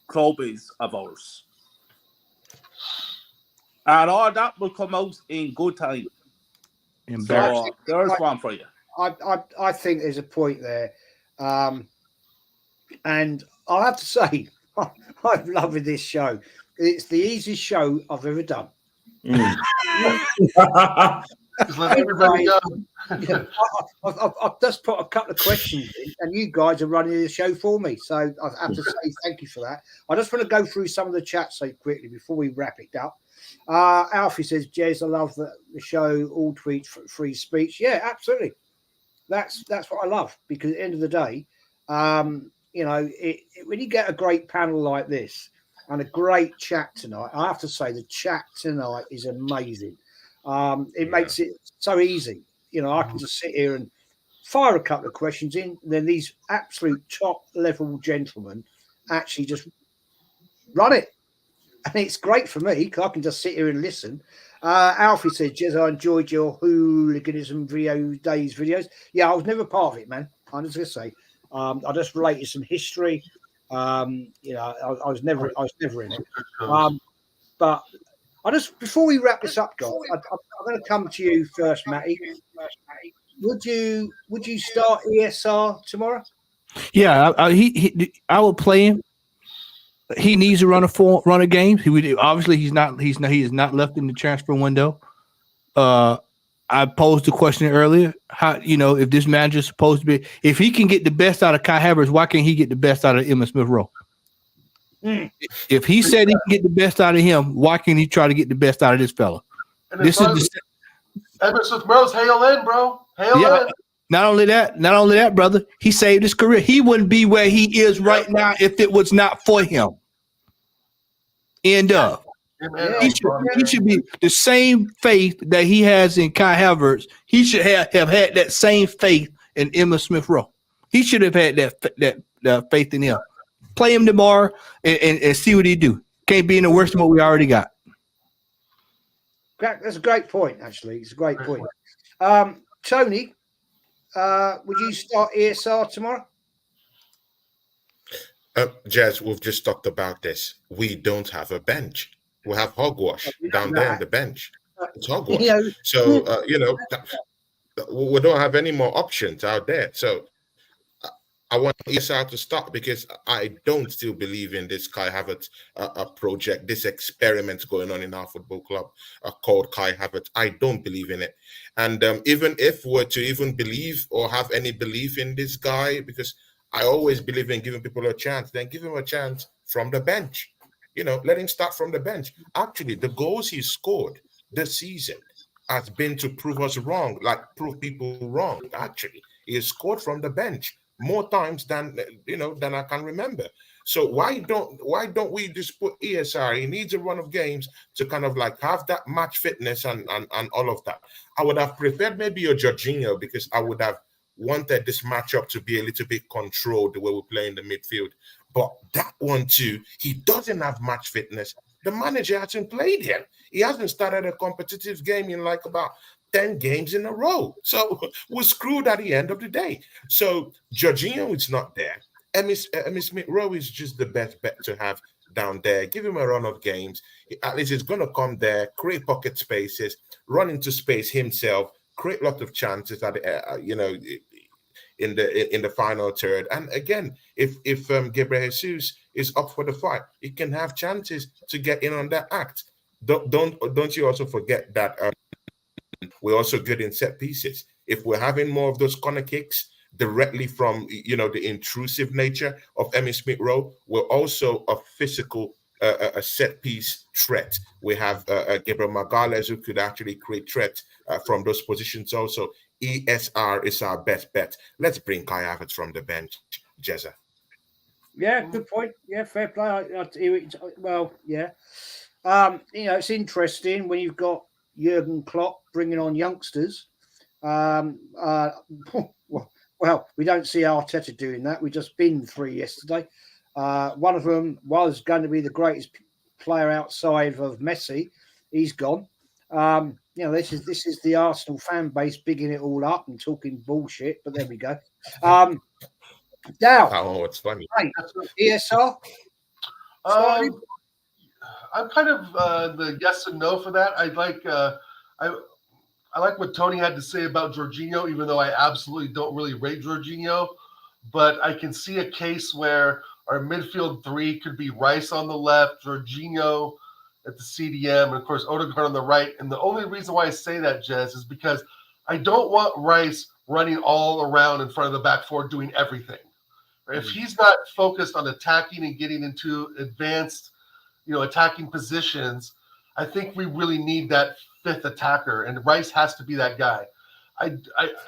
club is of ours. And all that will come out in good time. So there's one for you. I think there's a point there. And I have to say, I'm loving this show. It's the easiest show I've ever done. Just let everybody go. I've just put a couple of questions in, and you guys are running the show for me. So I have to say thank you for that. I just want to go through some of the chat so quickly before we wrap it up. Alfie says, Jez, I love the show, all tweets for free speech. Yeah, absolutely. That's what I love, because at the end of the day, you know, when you get a great panel like this and a great chat tonight, I have to say the chat tonight is amazing. It makes it so easy. You know, I can just sit here and fire a couple of questions in, and then these absolute top level gentlemen actually just run it. And it's great for me because I can just sit here and listen. Alfie said, Jez, I enjoyed your hooliganism days videos. Yeah, I was never part of it, man. I'm just going to say, I just related some history. You know, I was never in it. But I just, before we wrap this up, guys, I'm going to come to you first, Matty. Would you start ESR tomorrow? Yeah, I will play him. He needs to run a game. Obviously he is not left in the transfer window. I posed the question earlier. How, you know, if this manager is supposed to be, if he can get the best out of Kai Havertz, why can't he get the best out of Emma Smith Rowe? If he said he can get the best out of him, why can't he try to get the best out of this fella? And this is Emma Smith Rowe's hail in, bro. Hail in. Not only that, brother, he saved his career. He wouldn't be where he is right now if it was not for him. End of. He should be the same faith that he has in Kai Havertz. He should have had that same faith in Emma Smith Rowe. He should have had that faith in him. Play him tomorrow and see what he do. Can't be any worse than what we already got. That's a great point, actually. It's a great point. Tony, would you start ESR tomorrow? Jez, we've just talked about this. We don't have a bench. We have hogwash down there on the bench. It's hogwash. Yeah. So, you know, we don't have any more options out there. So I want ESR to stop because I don't still believe in this Kai Havertz project, this experiment going on in our football club called Kai Havertz. I don't believe in it. And even if we're to even believe or have any belief in this guy, because I always believe in giving people a chance, then give him a chance from the bench. You know, let him start from the bench. Actually, the goals he scored this season has been to prove us wrong, like prove people wrong. Actually, he has scored from the bench more times than I can remember. So why don't we just put ESR? He needs a run of games to kind of like have that match fitness and all of that. I would have preferred maybe a Jorginho because I would have wanted this matchup to be a little bit controlled the way we play in the midfield. But that one too, he doesn't have match fitness. The manager hasn't played him. He hasn't started a competitive game in like about 10 games in a row. So we're screwed at the end of the day. So Jorginho is not there. Emmy Smith Rowe is just the best bet to have down there. Give him a run of games. At least he's going to come there, create pocket spaces, run into space himself, create a lot of chances at in the final third. And again, if Gabriel Jesus is up for the fight, he can have chances to get in on that act. Don't you also forget that we're also good in set pieces. If we're having more of those corner kicks directly from the intrusive nature of Emmy Smith Rowe, we're also a physical a set piece threat. We have Gabriel Magalhaes, who could actually create threat from those positions also. ESR is our best bet. Let's bring Kai Havertz from the bench, Jezza. Yeah, good point. Yeah, fair play. Well, yeah. It's interesting when you've got Jurgen Klopp bringing on youngsters. Well, we don't see Arteta doing that. We just binned 3 yesterday. One of them was going to be the greatest player outside of Messi. He's gone. This is the Arsenal fan base bigging it all up and talking bullshit. But there we go. Now, it's funny. Right, ESR. I'm kind of the yes and no for that. I like what Tony had to say about Jorginho, even though I absolutely don't really rate Jorginho. But I can see a case where our midfield 3 could be Rice on the left, Jorginho at the CDM, and of course Odegaard on the right. And the only reason why I say that, Jez, is because I don't want Rice running all around in front of the back 4 doing everything. Right? If he's not focused on attacking and getting into advanced, attacking positions, I think we really need that 5th attacker, and Rice has to be that guy. I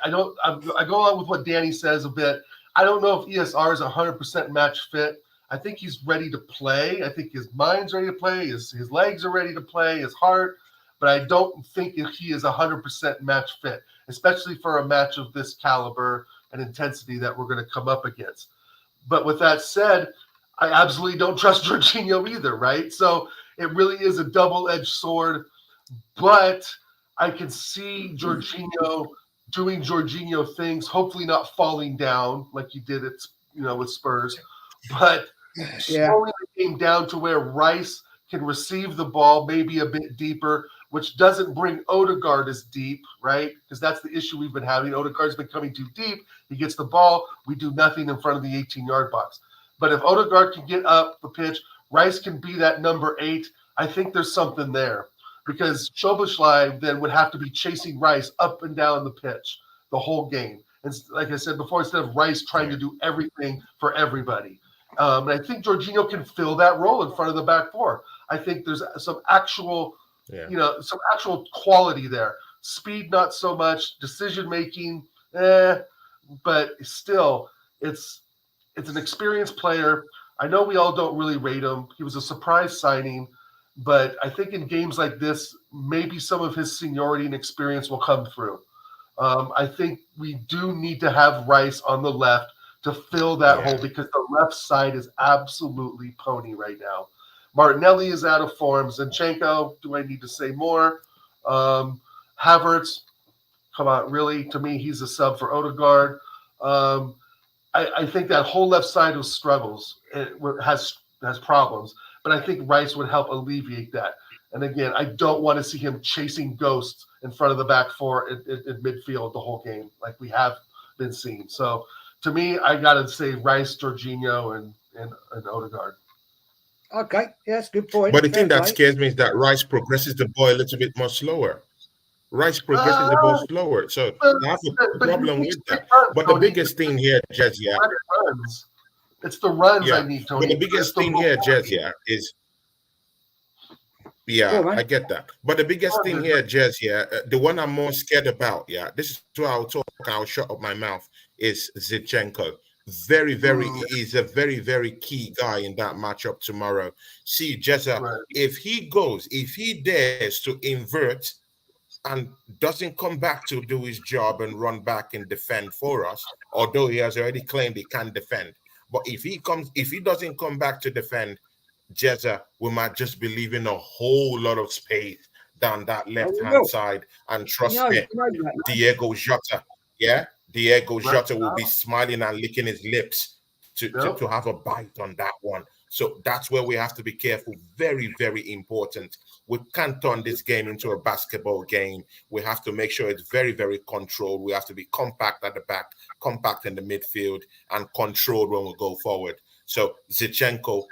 go along with what Danny says a bit. I don't know if ESR is 100% match fit. I think he's ready to play. I think his mind's ready to play. His legs are ready to play. His heart. But I don't think he is 100% match fit, especially for a match of this caliber and intensity that we're going to come up against. But with that said, I absolutely don't trust Jorginho either, right? So it really is a double-edged sword. But I can see Jorginho doing Jorginho things, hopefully not falling down like he did at, with Spurs, but slowing the game down to where Rice can receive the ball maybe a bit deeper, which doesn't bring Odegaard as deep, right? Because that's the issue we've been having. Odegaard's been coming too deep. He gets the ball. We do nothing in front of the 18-yard box. But if Odegaard can get up the pitch, Rice can be that number 8. I think there's something there. Because Szoboszlai then would have to be chasing Rice up and down the pitch the whole game. And like I said before, instead of Rice trying to do everything for everybody. And I think Jorginho can fill that role in front of the back 4. I think there's some actual, some actual quality there. Speed, not so much. Decision-making, but still, it's an experienced player. I know we all don't really rate him. He was a surprise signing. But I think in games like this, maybe some of his seniority and experience will come through. I think we do need to have Rice on the left to fill that hole because the left side is absolutely pony right now. Martinelli is out of form. Zinchenko, do I need to say more? Havertz, come on, really? To me, he's a sub for Odegaard. I think that whole left side of struggles. It has problems. But I think Rice would help alleviate that. And again, I don't want to see him chasing ghosts in front of the back 4 in midfield the whole game like we have been seeing. So to me, I got to say Rice, Jorginho, and Odegaard. Okay, yeah, that's a good point. But the thing that scares me is that Rice progresses the ball a little bit more slower. Rice progresses the ball slower. So I have a problem with that. But the biggest thing here, Jez, it's the runs I need, Tony. But the biggest thing here, Jez, is I get that. But the biggest thing here, Jez, the one I'm more scared about, this is why I'll shut up my mouth, is Zinchenko. He's a very, very key guy in that matchup tomorrow. See, Jezza, if he dares to invert and doesn't come back to do his job and run back and defend for us, although he has already claimed he can defend. But if he doesn't come back to defend, Jezza, we might just be leaving a whole lot of space down that left-hand side. And trust me, Diego Jota, Diego Jota will be smiling and licking his lips to have a bite on that one. So that's where we have to be careful. Very, very important. We can't turn this game into a basketball game. We have to make sure it's very, very controlled. We have to be compact at the back, compact in the midfield, and controlled when we go forward. So Zinchenko,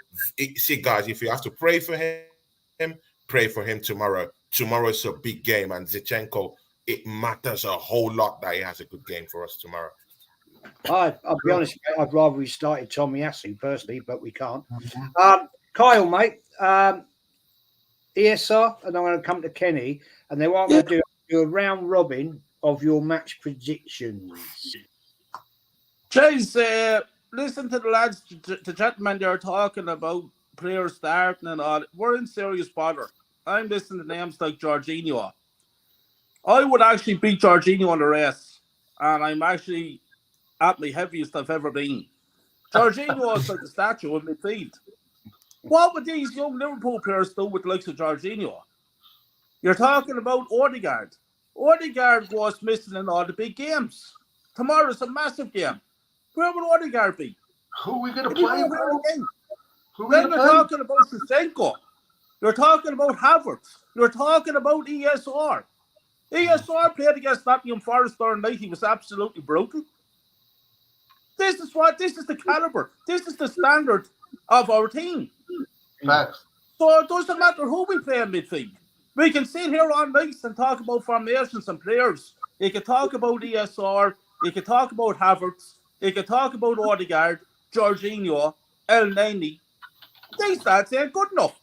see, guys, if you have to pray for him, pray for him tomorrow. Tomorrow is a big game, and Zinchenko, it matters a whole lot that he has a good game for us tomorrow. I'll be honest, mate, I'd rather we started Tomiyasu personally, but we can't. Kyle, mate, ESR, and I'm going to come to Kenny, and then what I'm going to do a round robin of your match predictions. James, listen to the lads, the gentlemen they're talking about players starting and all. We're in serious bother. I'm listening to names like Jorginho. I would actually beat Jorginho on the race, and I'm actually at my heaviest I've ever been. Jorginho is like a statue in midfield. What would these young Liverpool players do with the likes of Jorginho? You're talking about Odegaard. Odegaard was missing in all the big games. Tomorrow's a massive game. Where would Odegaard be? Who are we going to He'd be play? nowhere again. Who are we Then going you're to play? talking about Shevchenko. You're talking about Havertz. You're talking about ESR. ESR played against Nottingham Forest the other night. He was absolutely brutal. This is the caliber. This is the standard of our team. Facts. So it doesn't matter who we play in midfield. We can sit here all night and talk about formations and players. You can talk about ESR. You can talk about Havertz. You can talk about Odegaard, Jorginho, El Neni. These lads ain't good enough.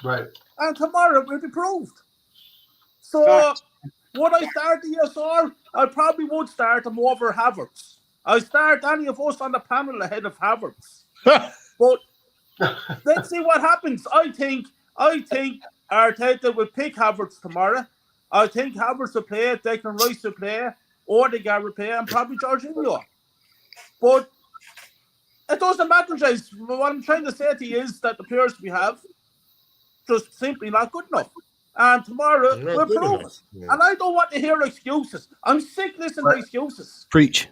Right. And tomorrow it will be proved. So would I start ESR? I probably would start him over Havertz. I start any of us on the panel ahead of Havertz. But let's see what happens. I think Arteta will pick Havertz tomorrow. I think Havertz will play, Declan Rice will play, Odegaard will play, and probably Jorginho. But it doesn't matter, James. What I'm trying to say to you is that the players we have just simply not good enough. And tomorrow we'll prove it. Yeah. And I don't want to hear excuses. I'm sick listening to excuses. Preach.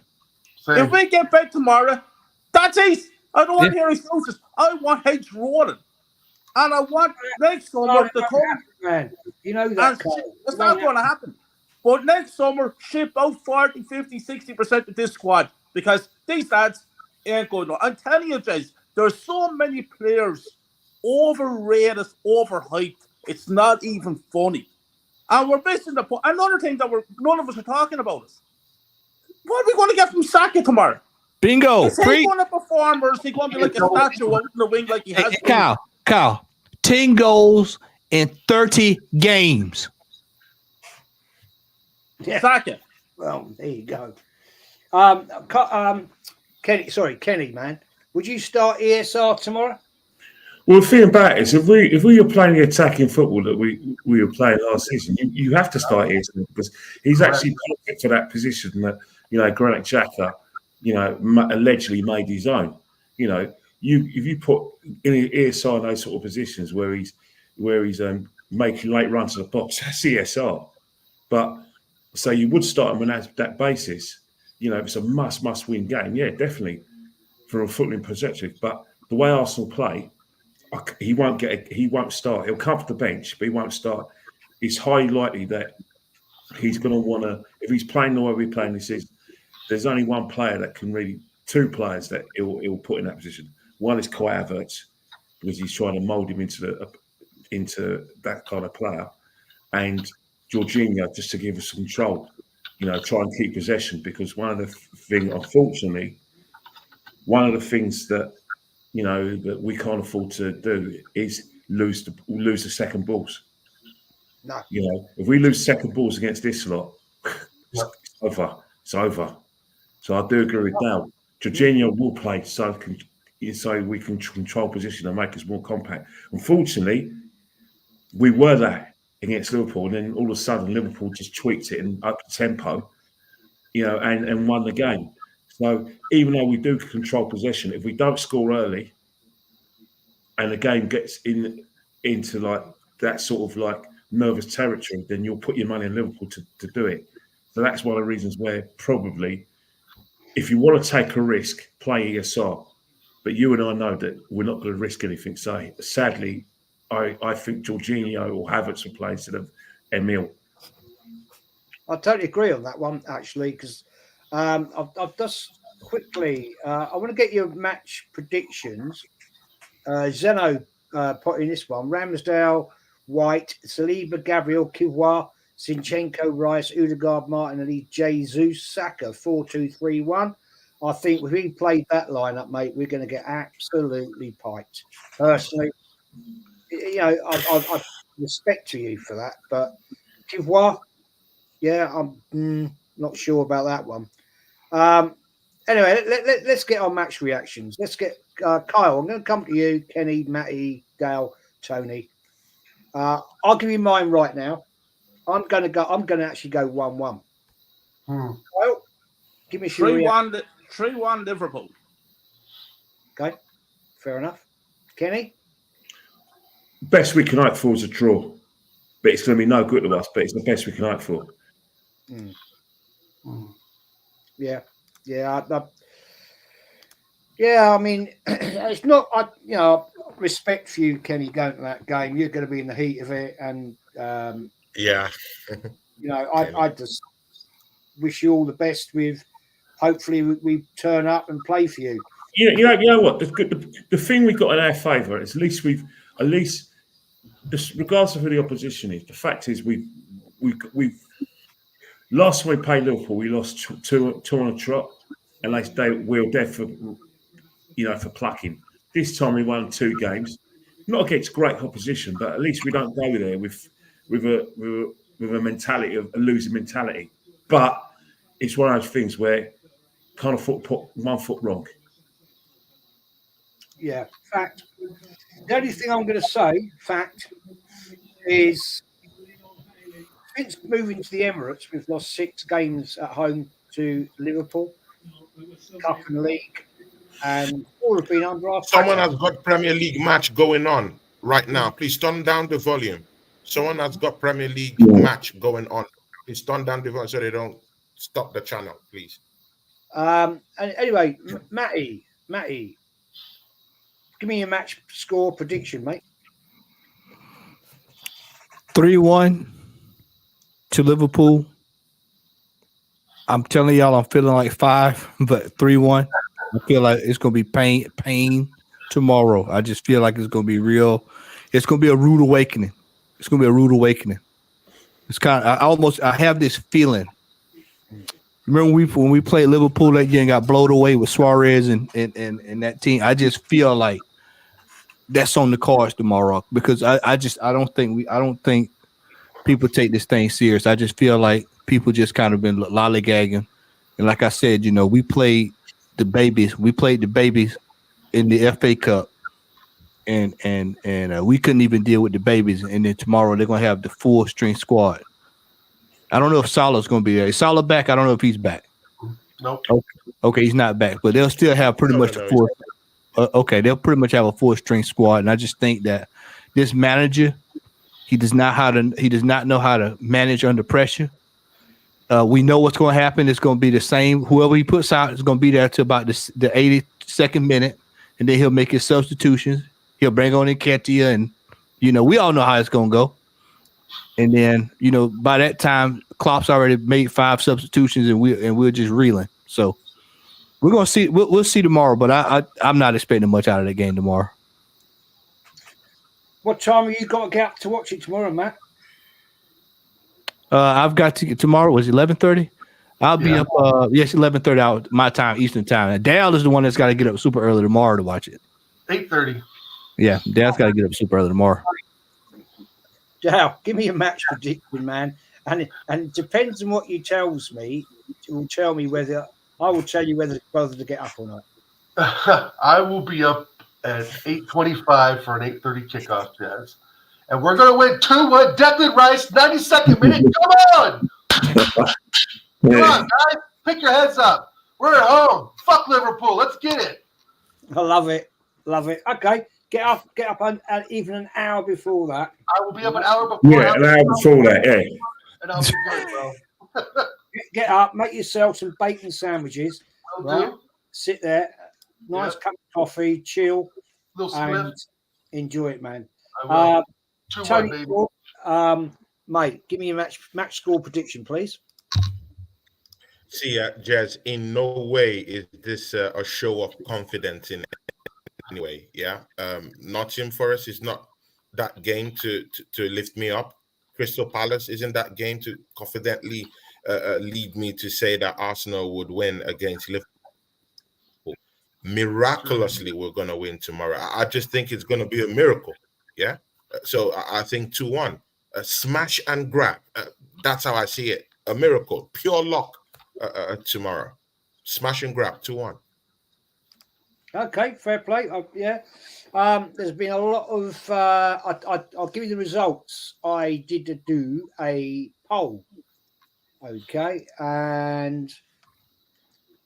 Same. If we get back tomorrow, that's it. I don't want to hear excuses. I want heads rolling. And I want next summer to come. Man, you know that. It's not going to happen. But next summer, ship out 40, 50, 60% of this squad because these lads ain't good enough. I'm telling you, Jace, there's so many players overrated, overhyped. It's not even funny. And we're missing the point. Another thing that none of us are talking about is what are we going to get from Saka tomorrow? Bingo. Is he going to perform or is he going to be like a statue out in the wing like he has been? Kyle, 10 goals in 30 games. Yeah. Saka. Well, there you go. Kenny, man. Would you start ESR tomorrow? Well, the thing about it is, if we were playing the attacking football that we were playing last season, you have to start ESR because he's actually perfect for that position that, Granit Xhaka, allegedly made his own. If you put in ESR in those sort of positions where he's making late runs to the box, that's ESR. But so you would start him on that basis. If it's a must win game, yeah, definitely from a footballing perspective. But the way Arsenal play, he won't start. He'll come off the bench, but he won't start. It's highly likely that he's going to want to. If he's playing the way we're playing this season, there's only one player that can two players that he'll put in that position. One is Kai Havertz because he's trying to mould him into that kind of player, and Jorginho just to give us some control. Try and keep possession because unfortunately, one of the things that that we can't afford to do is lose the second balls. No. If we lose second balls against this lot, it's over. It's over. So I do agree with Dale. Jorginho will play so we can control position and make us more compact. Unfortunately, we were that against Liverpool, and then all of a sudden Liverpool just tweaked it and up the tempo, and won the game. So even though we do control possession, if we don't score early and the game gets into like that sort of like nervous territory, then you'll put your money in Liverpool to do it. So that's one of the reasons where probably if you want to take a risk, play ESR. But you and I know that we're not going to risk anything. So sadly, I think Jorginho or Havertz will play instead of Emile. I totally agree on that one, actually, because I've just quickly, I want to get your match predictions. Zeno put in this one: Ramsdale, White, Saliba, Gabriel, Kiwa, Zinchenko, Rice, Odegaard, Martinelli, Jesus, Saka, 4-2-3-1. I think if we played that lineup, mate, we're going to get absolutely piped. Personally, I respect to you for that, but Tivois, yeah, I'm not sure about that one. Anyway, let's get on match reactions. Let's get Kyle. I'm going to come to you, Kenny, Matty, Dale, Tony. I'll give you mine right now. I'm going to actually go 1-1. Kyle, give me your 3-1 Liverpool. Okay, fair enough. Kenny, Best we can hope for is a draw, but it's going to be no good to us. But it's the best we can hope for. Yeah. I mean, it's not. Respect for you, Kenny, going to that game. You're going to be in the heat of it, and Yeah. I just wish you all the best. With hopefully we turn up and play for you. You know what? The thing we got in our favour is at least regardless of who the opposition is. The fact is we've last time we played Liverpool, we lost two on a trot, and we were there for plucking. This time we won 2 games, not against great opposition, but at least we don't go there with a mentality of a losing mentality. But it's one of those things where kind of put one foot wrong. Yeah, fact. The only thing I'm going to say, fact, is since moving to the Emirates, we've lost 6 games at home to Liverpool, Cup and League, and 4 have been under our Someone pressure. has got Premier League match going on right now. Please turn down the volume. Someone has got Premier League match going on. Please turn down the volume so they don't stop the channel, please. And anyway, Matty, give me your match score prediction, mate. 3-1 to Liverpool. I'm telling y'all, I'm feeling like 5, but 3-1. I feel like it's gonna be pain tomorrow. I just feel like it's gonna be real. It's gonna be a rude awakening. It's gonna be a rude awakening. It's kind of I have this feeling. Remember when we played Liverpool that year and got blown away with Suarez and that team? I just feel like that's on the cards tomorrow because I don't think people take this thing serious. I just feel like people just kind of been lollygagging. And like I said, we played the babies. We played the babies in the FA Cup, and we couldn't even deal with the babies. And then tomorrow they're gonna have the full string squad. I don't know if Salah's gonna be there. Is Salah back? I don't know if he's back. Nope. Okay, he's not back, but they'll still have pretty much a full. They'll pretty much have a full string squad, and I just think that this manager, he does not know how to manage under pressure. We know what's going to happen. It's going to be the same. Whoever he puts out is going to be there to about the 82nd minute, and then he'll make his substitutions. He'll bring on Nketiah, and we all know how it's going to go. And then by that time, Klopp's already made 5 substitutions, and we're just reeling. So we're going to see. We'll see tomorrow, but I'm not expecting much out of the game tomorrow. What time have you got to get up to watch it tomorrow, Matt? I've got to get tomorrow. Was 11:30? I'll be up. Yes, 11:30 out my time, Eastern time. And Dale is the one that's got to get up super early tomorrow to watch it. 8:30. Yeah, Dale's got to get up super early tomorrow. Dale, give me a match prediction, man. And it depends on what you tells me. It will tell me whether I will tell you whether to get up or not. I will be up at 8:25 for an 8:30 kickoff, Jazz. And we're going to win 2-1. Declan Rice, 92nd minute. Come on. Come on, guys. Pick your heads up. We're at home. Fuck Liverpool. Let's get it. I love it. Okay. Get up even an hour before that. I will be up an hour before. Yeah, an hour before that, yeah. And I'll be good, bro. Get up, make yourself some bacon sandwiches. Right? Sit there, nice cup of coffee, chill, and enjoy it, man. I will. Tony, mate, give me a match score prediction, please. See, Jazz, in no way is this a show of confidence in any way. Yeah, Nottingham Forest is not that game to lift me up. Crystal Palace isn't that game to confidently lead me to say that Arsenal would win against Liverpool. Miraculously, we're going to win tomorrow. I just think it's going to be a miracle. Yeah. So I think 2-1. Smash and grab. That's how I see it. A miracle, pure luck tomorrow. Smash and grab, 2-1. Okay, fair play. Yeah. There's been a lot of. I'll give you the results. I did do a poll. Okay, and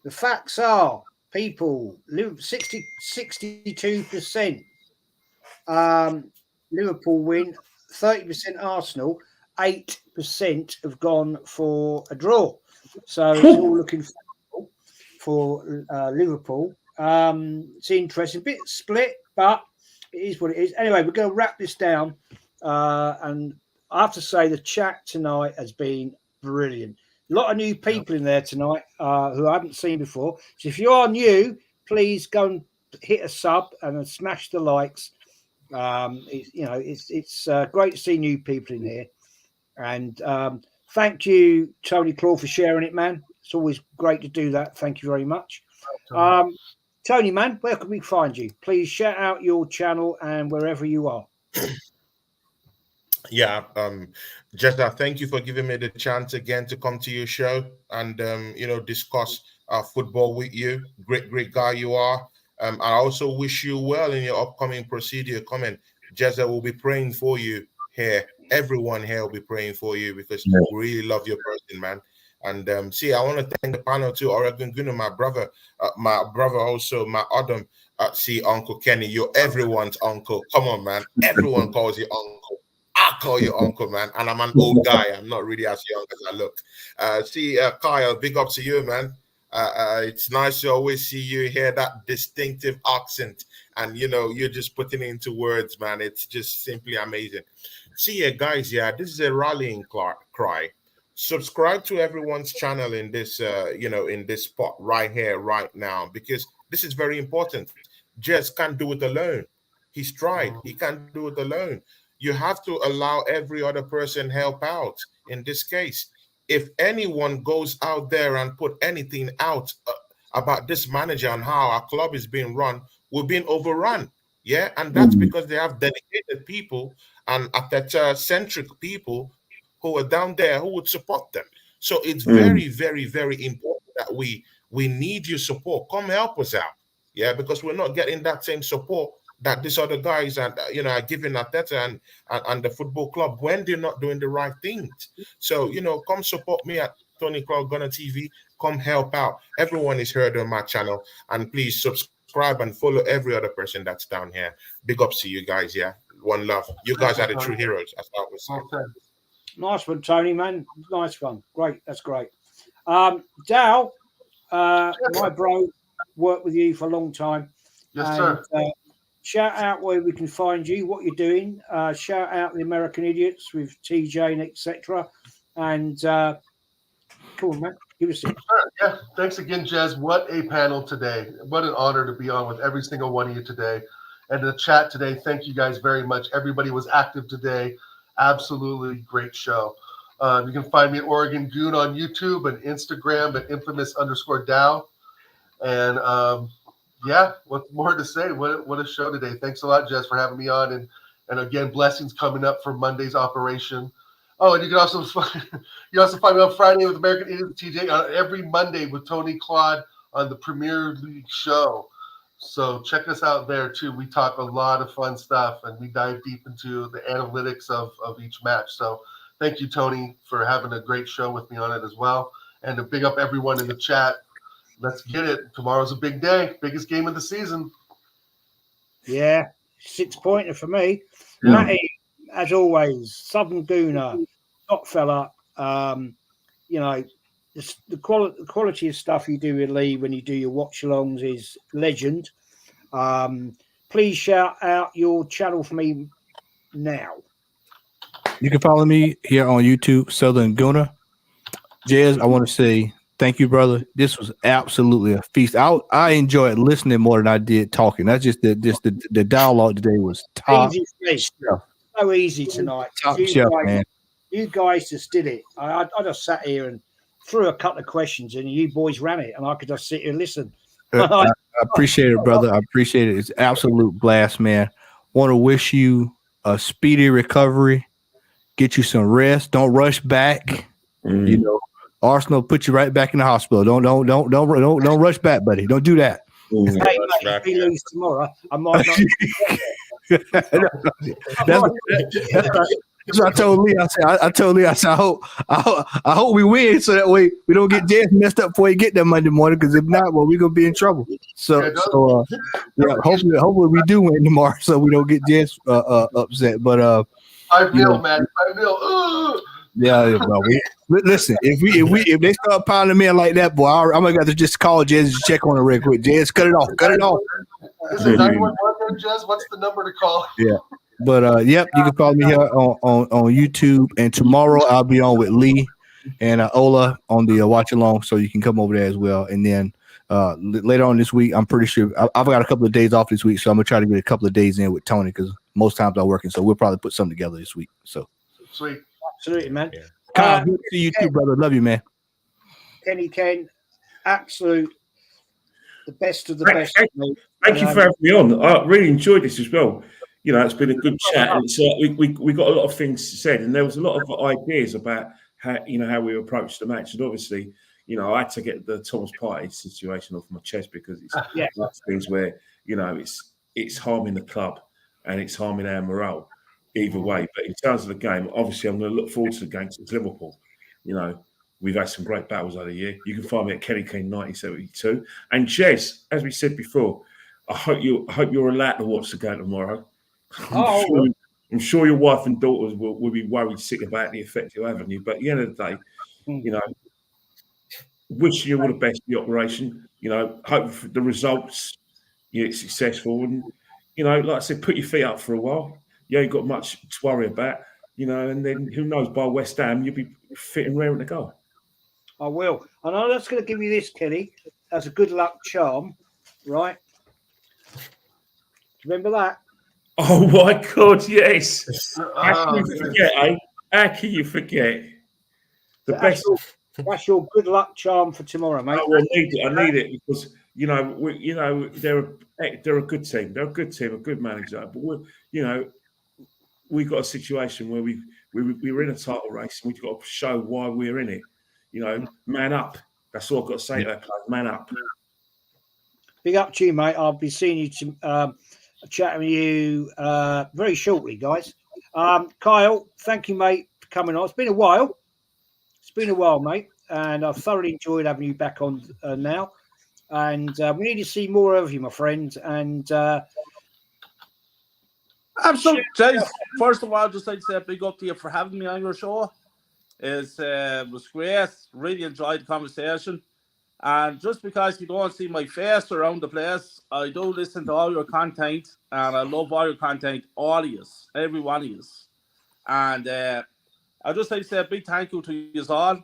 the facts are people 62%. Liverpool win, 30% Arsenal, 8% have gone for a draw. So it's all looking favorable for Liverpool. It's interesting, a bit split, but it is what it is. Anyway, we're going to wrap this down. And I have to say the chat tonight has been brilliant. A lot of new people in there tonight who I haven't seen before. So if you are new, please go and hit a sub and smash the likes. It's great to see new people in here, and thank you, Tony Claude, for sharing it, man. It's always great to do that. Thank you very much. Tony, man, where can we find you? Please shout out your channel and wherever you are. Yeah, Jetta, thank you for giving me the chance again to come to your show and discuss football with you. Great guy you are. I also wish you well in your upcoming procedure coming. Jezza will be praying for you here. Everyone here will be praying for you because we really love your person, man. And I want to thank the panel too, Oregon Guna, my brother also, my Adam. Uncle Kenny, you're everyone's uncle. Come on, man. Everyone calls you uncle. I call you uncle, man. And I'm an old guy. I'm not really as young as I look. Kyle, big up to you, man. It's nice to always see you hear that distinctive accent, and you're just putting it into words, man. It's just simply amazing. Guys, this is a rallying cry. Subscribe to everyone's channel in this in this spot right here, right now, because this is very important. Jess can't do it alone. He's tried. He can't do it alone. You have to allow every other person help out. In this case, if anyone goes out there and put anything out about this manager and how our club is being run, we're being overrun. Yeah, and that's because they have dedicated people and Ateta-centric people who are down there who would support them. So it's very, very, very important that we need your support. Come help us out. Yeah, because we're not getting that same support that these other guys are giving Ateta and the football club when they're not doing the right things. So, come support me at Tony Claude Gunner TV. Come help out. Everyone is heard on my channel. And please subscribe and follow every other person that's down here. Big ups to you guys, yeah. One love. You guys are the true heroes, as I was saying. Nice one, Tony, man. Nice one. Great. That's great. Dow, my bro, worked with you for a long time. Yes, sir. Shout out where we can find you, what you're doing. Shout out the American Idiots with TJ and etc. And come on, man, give us it. Yeah, thanks again, Jez. What a panel today. What an honor to be on with every single one of you today. And the chat today, thank you guys very much. Everybody was active today. Absolutely great show. You can find me at Oregon Goon on YouTube and Instagram at infamous_Dow. And what more to say? What a show today. Thanks a lot, Jess, for having me on. And again, blessings coming up for Monday's operation. Oh, and you can also find me on Friday with American Idiot TJ on every Monday with Tony Claude on the Premier League show. So check us out there too. We talk a lot of fun stuff and we dive deep into the analytics of each match. So thank you, Tony, for having a great show with me on it as well. And to big up everyone in the chat. Let's get it. Tomorrow's a big day. Biggest game of the season. Yeah, 6-pointer for me. Yeah. Matty, as always, Southern Gooner, top fella. The quality of stuff you do with Lee when you do your watch-alongs is legend. Please shout out your channel for me now. You can follow me here on YouTube, Southern Gooner. Jez, I want to say thank you, brother. This was absolutely a feast. I enjoyed listening more than I did talking. That's just the dialogue today was top shelf. So easy tonight. Top shelf, man. You guys just did it. I just sat here and threw a couple of questions and you boys ran it and I could just sit here and listen. I appreciate it, brother. I appreciate it. It's absolute blast, man. Want to wish you a speedy recovery. Get you some rest. Don't rush back. You know, Arsenal put you right back in the hospital. Don't rush back, buddy. Don't do that. Hey, mate, if we lose tomorrow, I might not. That's what I told Lee. I told Lee. I said, I hope we win so that way we don't get Jazz messed up before you get there Monday morning. Because if not, well, we're gonna be in trouble. So hopefully we do win tomorrow so we don't get Jazz upset. But 5-0, man. 5-0. Yeah, well, listen. If they start pounding me like that, boy, I'm gonna have to just call Jazz and check on it real quick. Jazz, cut it off. Is it 911, Jazz? What's the number to call? Yeah. But yep, you can follow me here on YouTube, and tomorrow I'll be on with Lee and Ola on the watch along, so you can come over there as well. And then later on this week, I'm pretty sure I've got a couple of days off this week, so I'm gonna try to get a couple of days in with Tony because most times I'm working, so we'll probably put something together this week. So sweet, absolutely, man. Kyle, good to see you too, brother. Love you, man. Kenny Ken, absolute the best of the best. Thank you for having me on. I really enjoyed this as well. You know, it's been a good chat. And it's, we got a lot of things said, and there was a lot of ideas about how we approached the match. And obviously, you know, I had to get the Thomas Partey situation off my chest because it's one of things where it's harming the club and it's harming our morale either way. But in terms of the game, obviously, I'm going to look forward to the game against Liverpool. You know, we've had some great battles over the year. You can find me at Kenny Kane 1972. And Jez, as we said before, I hope you're allowed to watch the game tomorrow. I'm sure your wife and daughters will be worried sick about the effect you're having you. But at the end of the day, you know, wishing you all the best in the operation. You know, hope for the results you're successful. And, you know, like I said, put your feet up for a while. You ain't got much to worry about, you know, and then who knows, by West Ham, you'll be fit and raring to go. I will. And I'm just going to give you this, Kenny, as a good luck charm, right? Remember that? Oh my God, yes. How can you forget, eh? How can you forget? That's your good luck charm for tomorrow, mate. Oh, I need it because they're a good team. They're a good team, a good manager. But we've got a situation where we're in a title race and we've got to show why we're in it. You know, man up. That's all I've got to say to that players. Man up. Big up to you, mate. I'll be seeing you chatting with you very shortly, guys. Kyle, thank you, mate, for coming on. It's been a while. Mate, and I've thoroughly enjoyed having you back on now. And we need to see more of you, my friend. And absolutely, James. First of all, I'd just like to say a big up to you for having me on your show. It was great. Really enjoyed the conversation. And just because you don't see my face around the place, I do listen to all your content, and I love all your content, all of you, every one of you. And I'd just like to say a big thank you to you all.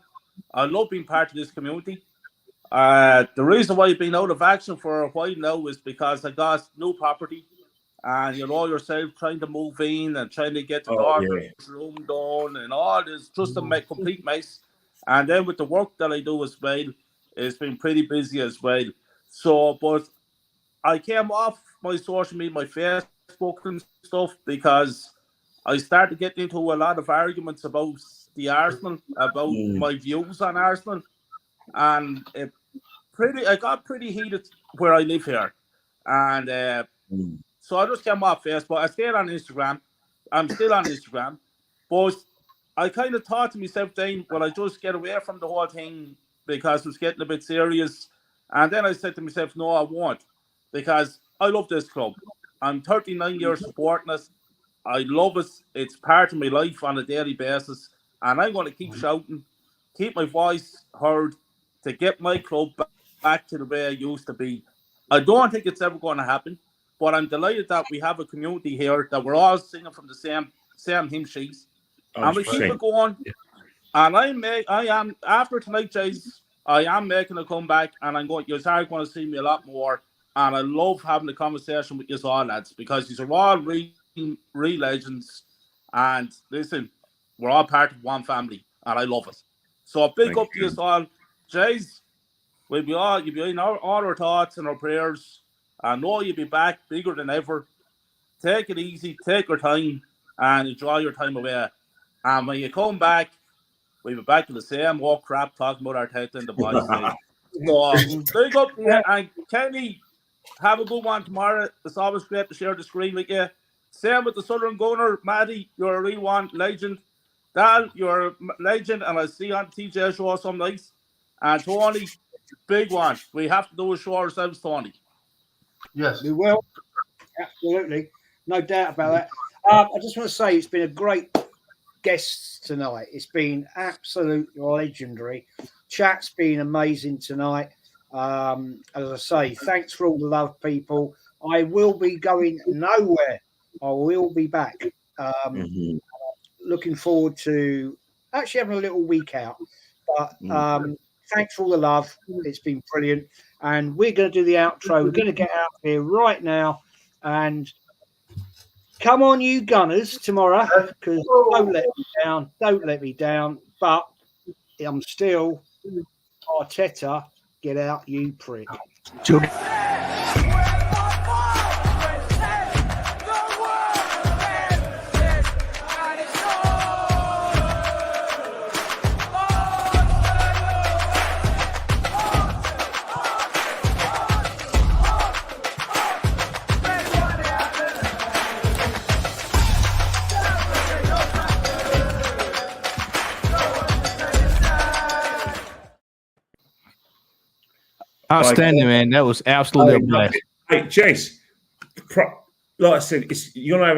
I love being part of this community. The reason why I've been out of action for a while now is because I got new property, and you know yourself trying to move in and trying to get the daughter's room done and all this, just a complete mess. And then with the work that I do as well, it's been pretty busy as well. So, but I came off my social media, my Facebook and stuff, because I started getting into a lot of arguments about the Arsenal, about my views on Arsenal. And I got pretty heated where I live here. And so I just came off Facebook. I stayed on Instagram. I'm still on Instagram. But I kind of thought to myself then, will I just get away from the whole thing because it was getting a bit serious? And then I said to myself, no, I won't, because I love this club. I'm 39 years supporting it. I love it. It's part of my life on a daily basis. And I'm going to keep shouting, keep my voice heard to get my club back to the way it used to be. I don't think it's ever going to happen, but I'm delighted that we have a community here that we're all singing from the same hymn sheets. And we keep it going. And I am after tonight, Jays, I am making a comeback, and you're going to see me a lot more. And I love having a conversation with you all, lads, because these are all real legends. And listen, we're all part of one family, and I love it. So a big up to you all, Jays. You'll be in all our thoughts and our prayers. I know you'll be back bigger than ever. Take it easy, take your time, and enjoy your time away. And when you come back, we'll be back to the same walk crap talking about Arteta and the boys. So, big up to you. And Kenny, have a good one tomorrow. It's always great to share the screen with you. Same with the Southern Gunner. Matty, you're a real one. Legend. Dal, you're a legend. And I'll see you on TJ show some nights. And Tony, big one. We have to do a show ourselves, Tony. Yes. We will. Absolutely. No doubt about that. I just want to say it's been a great guest tonight. It's been absolutely legendary. Chat's been amazing tonight. As I say, thanks for all the love, people. I will be going nowhere. I will be back. Looking forward to actually having a little week out. But thanks for all the love. It's been brilliant. And we're going to do the outro. We're going to get out here right now. And come on, you Gunners, tomorrow. Because don't let me down. Don't let me down. But I'm still Arteta. Get out, you prick. Outstanding, man. That was absolutely a blast. Hey, Jace, like I said, you're gonna have